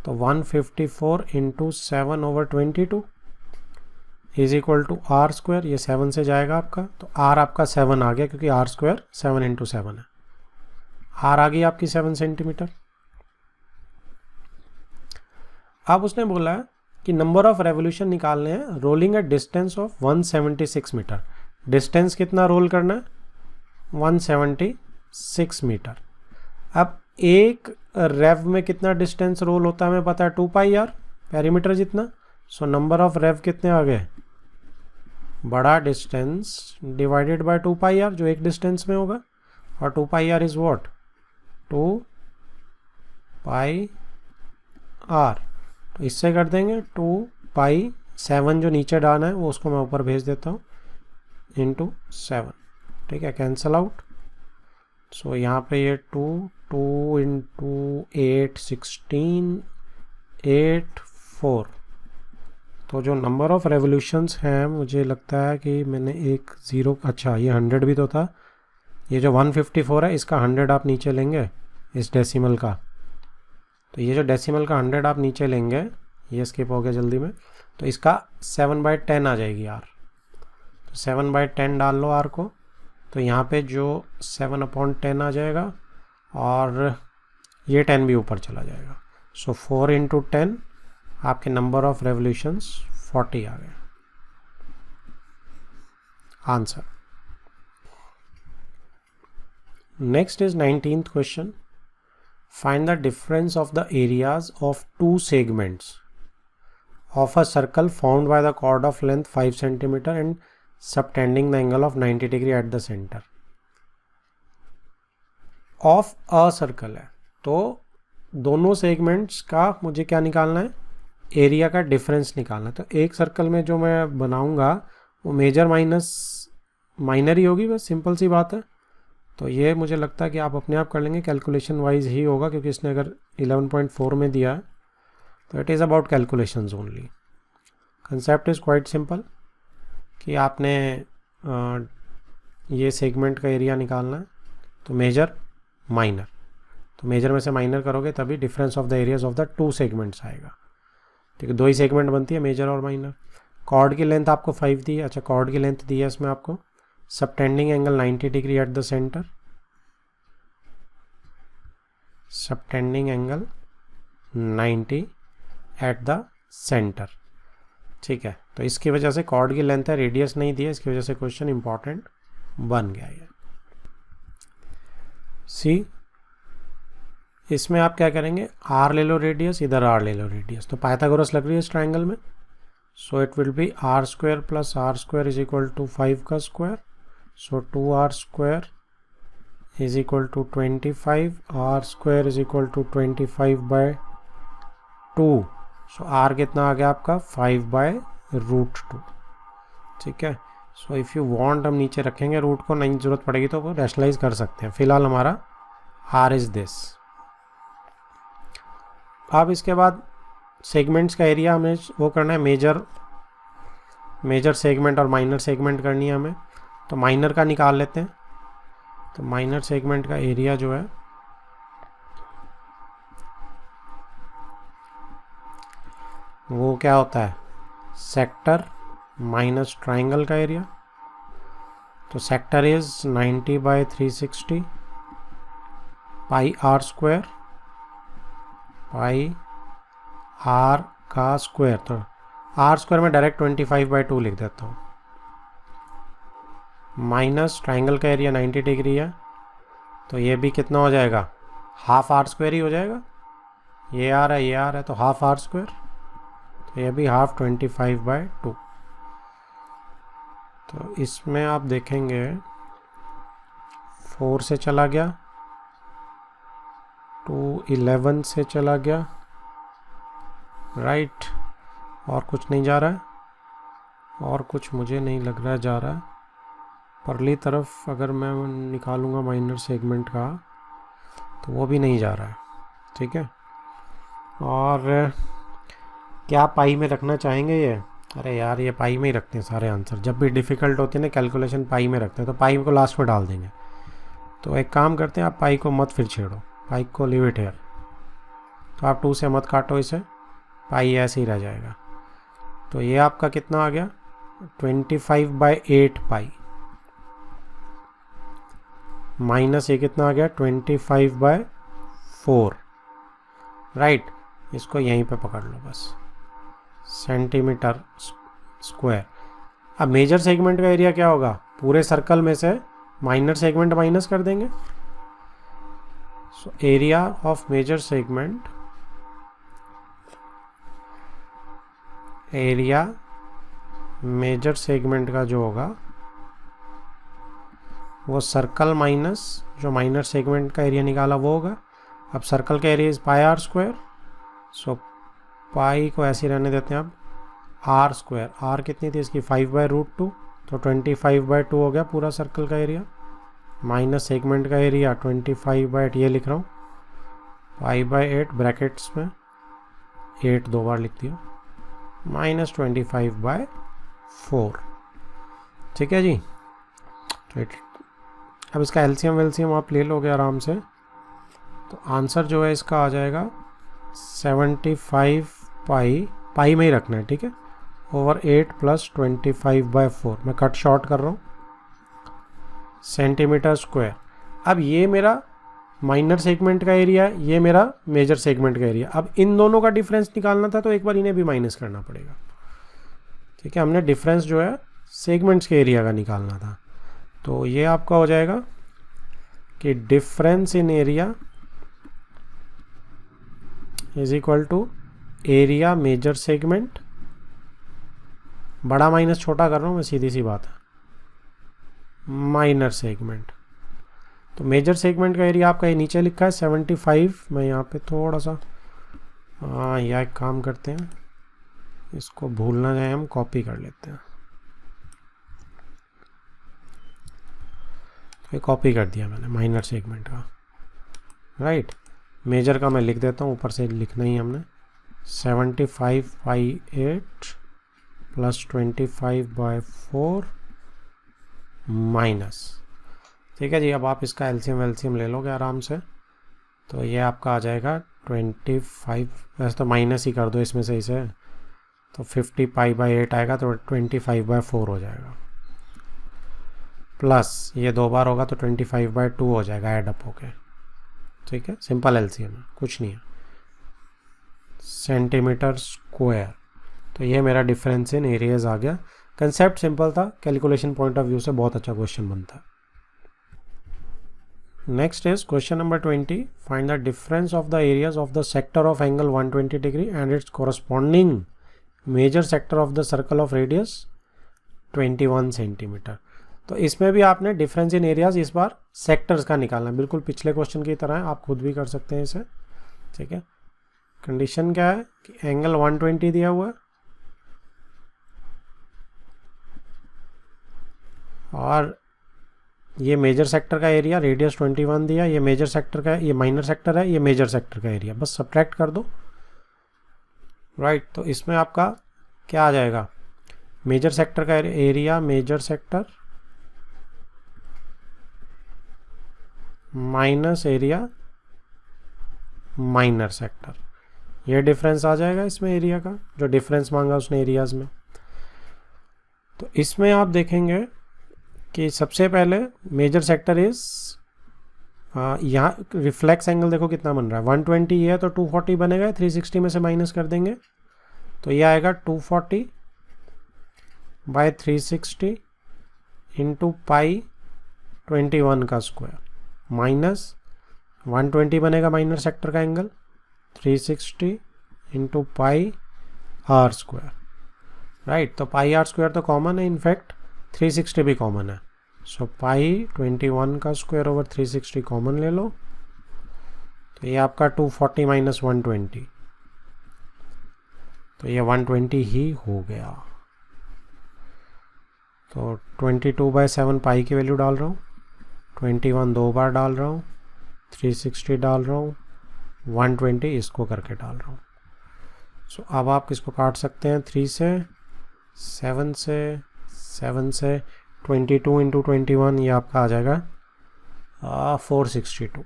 तो 154 into 7/22 is equal to r square, ये 7 से जाएगा आपका, तो आर आपका 7 आ गया क्योंकि आर स्क्वायर 7 इंटू 7 है, आर आ गई आपकी 7 सेंटीमीटर। अब उसने बोला है कि नंबर ऑफ रेवोल्यूशन निकालने हैं rolling a distance of 176 metre. Distance कितना रोल करना है 176 मीटर। अब एक रेव में कितना डिस्टेंस रोल होता है हमें पता है 2 पाई आर, पेरीमीटर जितना। सो नंबर ऑफ रेव कितने आ गए, बड़ा distance divided by 2 pi r जो एक डिस्टेंस में होगा, और 2 pi r is what 2 pi r, तो इससे कर देंगे 2 पाई 7 जो नीचे डालना है वो उसको मैं ऊपर भेज देता हूँ इंटू 7, ठीक है, कैंसल आउट। सो यहाँ पे ये 2 इंटू 8 16 8 4, तो जो नंबर ऑफ रेवोल्यूशंस हैं मुझे लगता है कि मैंने एक ज़ीरो, अच्छा ये 100 भी तो था, ये जो 154 है इसका 100 आप नीचे लेंगे इस डेसिमल का, तो ये जो डेसिमल का 100 आप नीचे लेंगे, ये स्किप हो गया जल्दी में, तो इसका 7/10 आ जाएगी आर, तो 7/10 डाल लो आर को, तो यहाँ पे जो 7/10 आ जाएगा और ये 10 भी ऊपर चला जाएगा। सो 4 इंटू 10 आपके नंबर ऑफ रेवोल्यूशंस 40 आ गए answer. Next is 19th question, find the difference of the areas of 2 segments of a circle formed by the chord of length 5 cm and subtending the angle of 90 degree at the center of a circle है, तो दोनों segments का मुझे क्या निकालना है, area का difference निकालना है। तो एक सर्कल में जो मैं बनाऊंगा वो मेजर माइनस माइनर ही होगी, बस सिंपल सी बात है। तो ये मुझे लगता है कि आप अपने आप कर लेंगे, कैलकुलेशन वाइज ही होगा, क्योंकि इसने अगर 11.4 में दिया है तो it is about calculations only. Concept is quite simple कि आपने ये सेगमेंट का एरिया निकालना है, तो मेजर माइनर, तो मेजर में से माइनर करोगे तभी difference of the areas of the 2 segments आएगा। ठीक है, 2 ही सेगमेंट बनती है, मेजर और माइनर। कॉर्ड की लेंथ आपको 5 दी है, अच्छा कॉर्ड की लेंथ दी है इसमें आपको, subtending angle 90 degree at the centre, subtending angle 90 at the centre. ठीक है, तो इसकी वजह से कॉर्ड की लेंथ है, रेडियस नहीं दिया, इसकी वजह से क्वेश्चन इंपॉर्टेंट बन गया है। सी, इसमें आप क्या करेंगे, आर ले लो रेडियस, इधर आर ले लो रेडियस, तो पाइथागोरस लग रही है इस ट्राइंगल में। So it will be r square plus r square is equal to 5 का square, so 2r square is equal to 25, r square is equal to 25/2, so r कितना आ गया आपका 5/√2। ठीक है, सो इफ़ यू वांट हम नीचे रखेंगे रूट को, नहीं ज़रूरत पड़ेगी तो वो रैशनलाइज कर सकते हैं। फिलहाल हमारा आर इज़ दिस। अब इसके बाद सेगमेंट्स का एरिया हमें वो करना है, मेजर सेगमेंट और माइनर सेगमेंट करनी है हमें। तो माइनर का निकाल लेते हैं। तो माइनर सेगमेंट का एरिया जो है वो क्या होता है, सेक्टर माइनस ट्राइंगल का एरिया। तो sector is 90/360 pi are square, pi r का स्क्वायर। तो आर स्क्वायर में डायरेक्ट 25/2 लिख देता हूँ, माइनस ट्राइंगल का एरिया 90 डिग्री है। तो ये भी कितना हो जाएगा, हाफ आर स्क्वायर ही हो जाएगा। ये आर है, ये आर है, तो हाफ आर स्क्वायर। तो ये भी हाफ 25/2। तो इसमें आप देखेंगे 4 से चला गया, 2 11 से चला गया, राइट। और कुछ नहीं जा रहा है, और कुछ मुझे नहीं लग रहा जा रहा है। परली तरफ अगर मैं निकालूंगा माइनर सेगमेंट का तो वो भी नहीं जा रहा है, ठीक है। और क्या पाई में रखना चाहेंगे ये? अरे यार, ये पाई में ही रखते हैं सारे आंसर। जब भी डिफ़िकल्ट होती है ना कैलकुलेशन, पाई में रखते हैं। तो पाई को लास्ट में डाल देंगे। तो एक काम करते हैं, आप पाई को मत फिर छेड़ो, पाई को लीव इट हियर। तो आप 2 से मत काटो इसे, पाई ऐसे ही रह जाएगा। तो ये आपका कितना आ गया, 25/8 पाई, माइनस ये कितना आ गया 25/4, राइट। इसको यहीं पे पकड़ लो बस, सेंटीमीटर स्क्वायर। अब मेजर सेगमेंट का एरिया क्या होगा, पूरे सर्कल में से माइनर सेगमेंट माइनस कर देंगे। So area of major segment, area major segment का जो होगा वो सर्कल माइनस जो माइनर सेगमेंट का एरिया निकाला वो होगा। अब सर्कल का area is pi are square. So pi को ऐसे रहने देते हैं। अब आर स्क्वायर, आर कितनी थी इसकी 5/√2, तो 25/2 हो गया पूरा सर्कल का एरिया। माइनस सेगमेंट का एरिया 25/8, ये लिख रहा हूँ, पाई/8 ब्रैकेट्स में 8 2 बार लिख दिया, माइनस 25/4, ठीक है जी। तो अब इसका एलसीएम आप ले लोगे आराम से। तो आंसर जो है इसका आ जाएगा 75 पाई में ही रखना है, ठीक है, ओवर 8 + 25/4। मैं कट शॉर्ट कर रहा हूँ, सेंटीमीटर स्क्वायर। अब ये मेरा माइनर सेगमेंट का एरिया, ये मेरा मेजर सेगमेंट का एरिया। अब इन दोनों का डिफरेंस निकालना था, तो एक बार इन्हें भी माइनस करना पड़ेगा, ठीक है। हमने डिफरेंस जो है सेगमेंट्स के एरिया का निकालना था। तो ये आपका हो जाएगा कि difference in area is equal to area major segment, बड़ा माइनस छोटा कर रहा हूँ मैं, सीधी सी बात है, माइनर सेगमेंट। तो मेजर सेगमेंट का एरिया आपका ये नीचे लिखा है 75। मैं यहाँ पे थोड़ा सा यह एक काम करते हैं, इसको भूल ना जाए, हम कॉपी कर लेते हैं। तो कॉपी कर दिया मैंने माइनर सेगमेंट का, राइट। मेजर का मैं लिख देता हूँ, ऊपर से लिखना ही हमने 75/8 + 25/4 माइनस, ठीक है जी। अब आप इसका एलसीएम ले लोगे आराम से। तो ये आपका आ जाएगा 25, वैसे तो माइनस ही कर दो इसमें से इसे, तो 50π/8 आएगा, तो 25/4 हो जाएगा, प्लस ये 2 बार होगा तो 25/2 हो जाएगा ऐड अप होके, ठीक है। सिंपल एलसीएम है, कुछ नहीं है, सेंटीमीटर स्क्वायर। तो ये मेरा डिफरेंस इन एरियाज आ गया। कंसेप्ट सिंपल था, कैलकुलेशन पॉइंट ऑफ व्यू से बहुत अच्छा क्वेश्चन बनता है। Next is question number 20, find the difference of the areas of the sector of angle 120 degree and its corresponding major sector of the circle of radius 21 centimetre. तो इसमें भी आपने difference in areas इस बार sectors का निकालना है, बिल्कुल पिछले क्वेश्चन की तरह है, आप खुद भी कर सकते हैं इसे, ठीक है। कंडीशन क्या है कि एंगल 120 दिया हुआ है और ये मेजर सेक्टर का एरिया रेडियस 21 दिया, ये मेजर सेक्टर का, ये माइनर सेक्टर है, ये मेजर सेक्टर का एरिया, बस सब्ट्रैक्ट कर दो राइट। तो इसमें आपका क्या आ जाएगा, मेजर सेक्टर का area, major sector minus area minor sector, ये डिफरेंस आ जाएगा इसमें एरिया का, जो डिफरेंस मांगा उसने एरियाज में। तो इसमें आप देखेंगे कि सबसे पहले मेजर सेक्टर इज, यहाँ रिफ्लेक्स एंगल देखो कितना बन रहा है, 120 है तो 240 बनेगा, 360 में से माइनस कर देंगे तो ये आएगा 240 बाय 360 इंटू पाई 21 का स्क्वायर, माइनस 120 बनेगा माइनर सेक्टर का angle, 360 into pi are square, right. तो पाई आर स्क्वायर तो कॉमन है, इनफैक्ट 360 भी कॉमन है, सो पाई 21 का स्क्वायर ओवर 360 कॉमन ले लो, तो ये आपका 240 माइनस 120, तो ये 120 ही हो गया। तो 22/7 पाई की वैल्यू डाल रहा हूँ, 21 दो बार डाल रहा हूँ, 360 डाल रहा हूँ, 120 इसको करके डाल रहा हूँ। सो अब आप किसको काट सकते हैं, 3 से, 7 से, 7 से, 22 इंटू 21 ये आपका आ जाएगा 462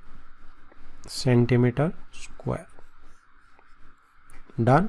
सेंटीमीटर स्क्वायर। डन।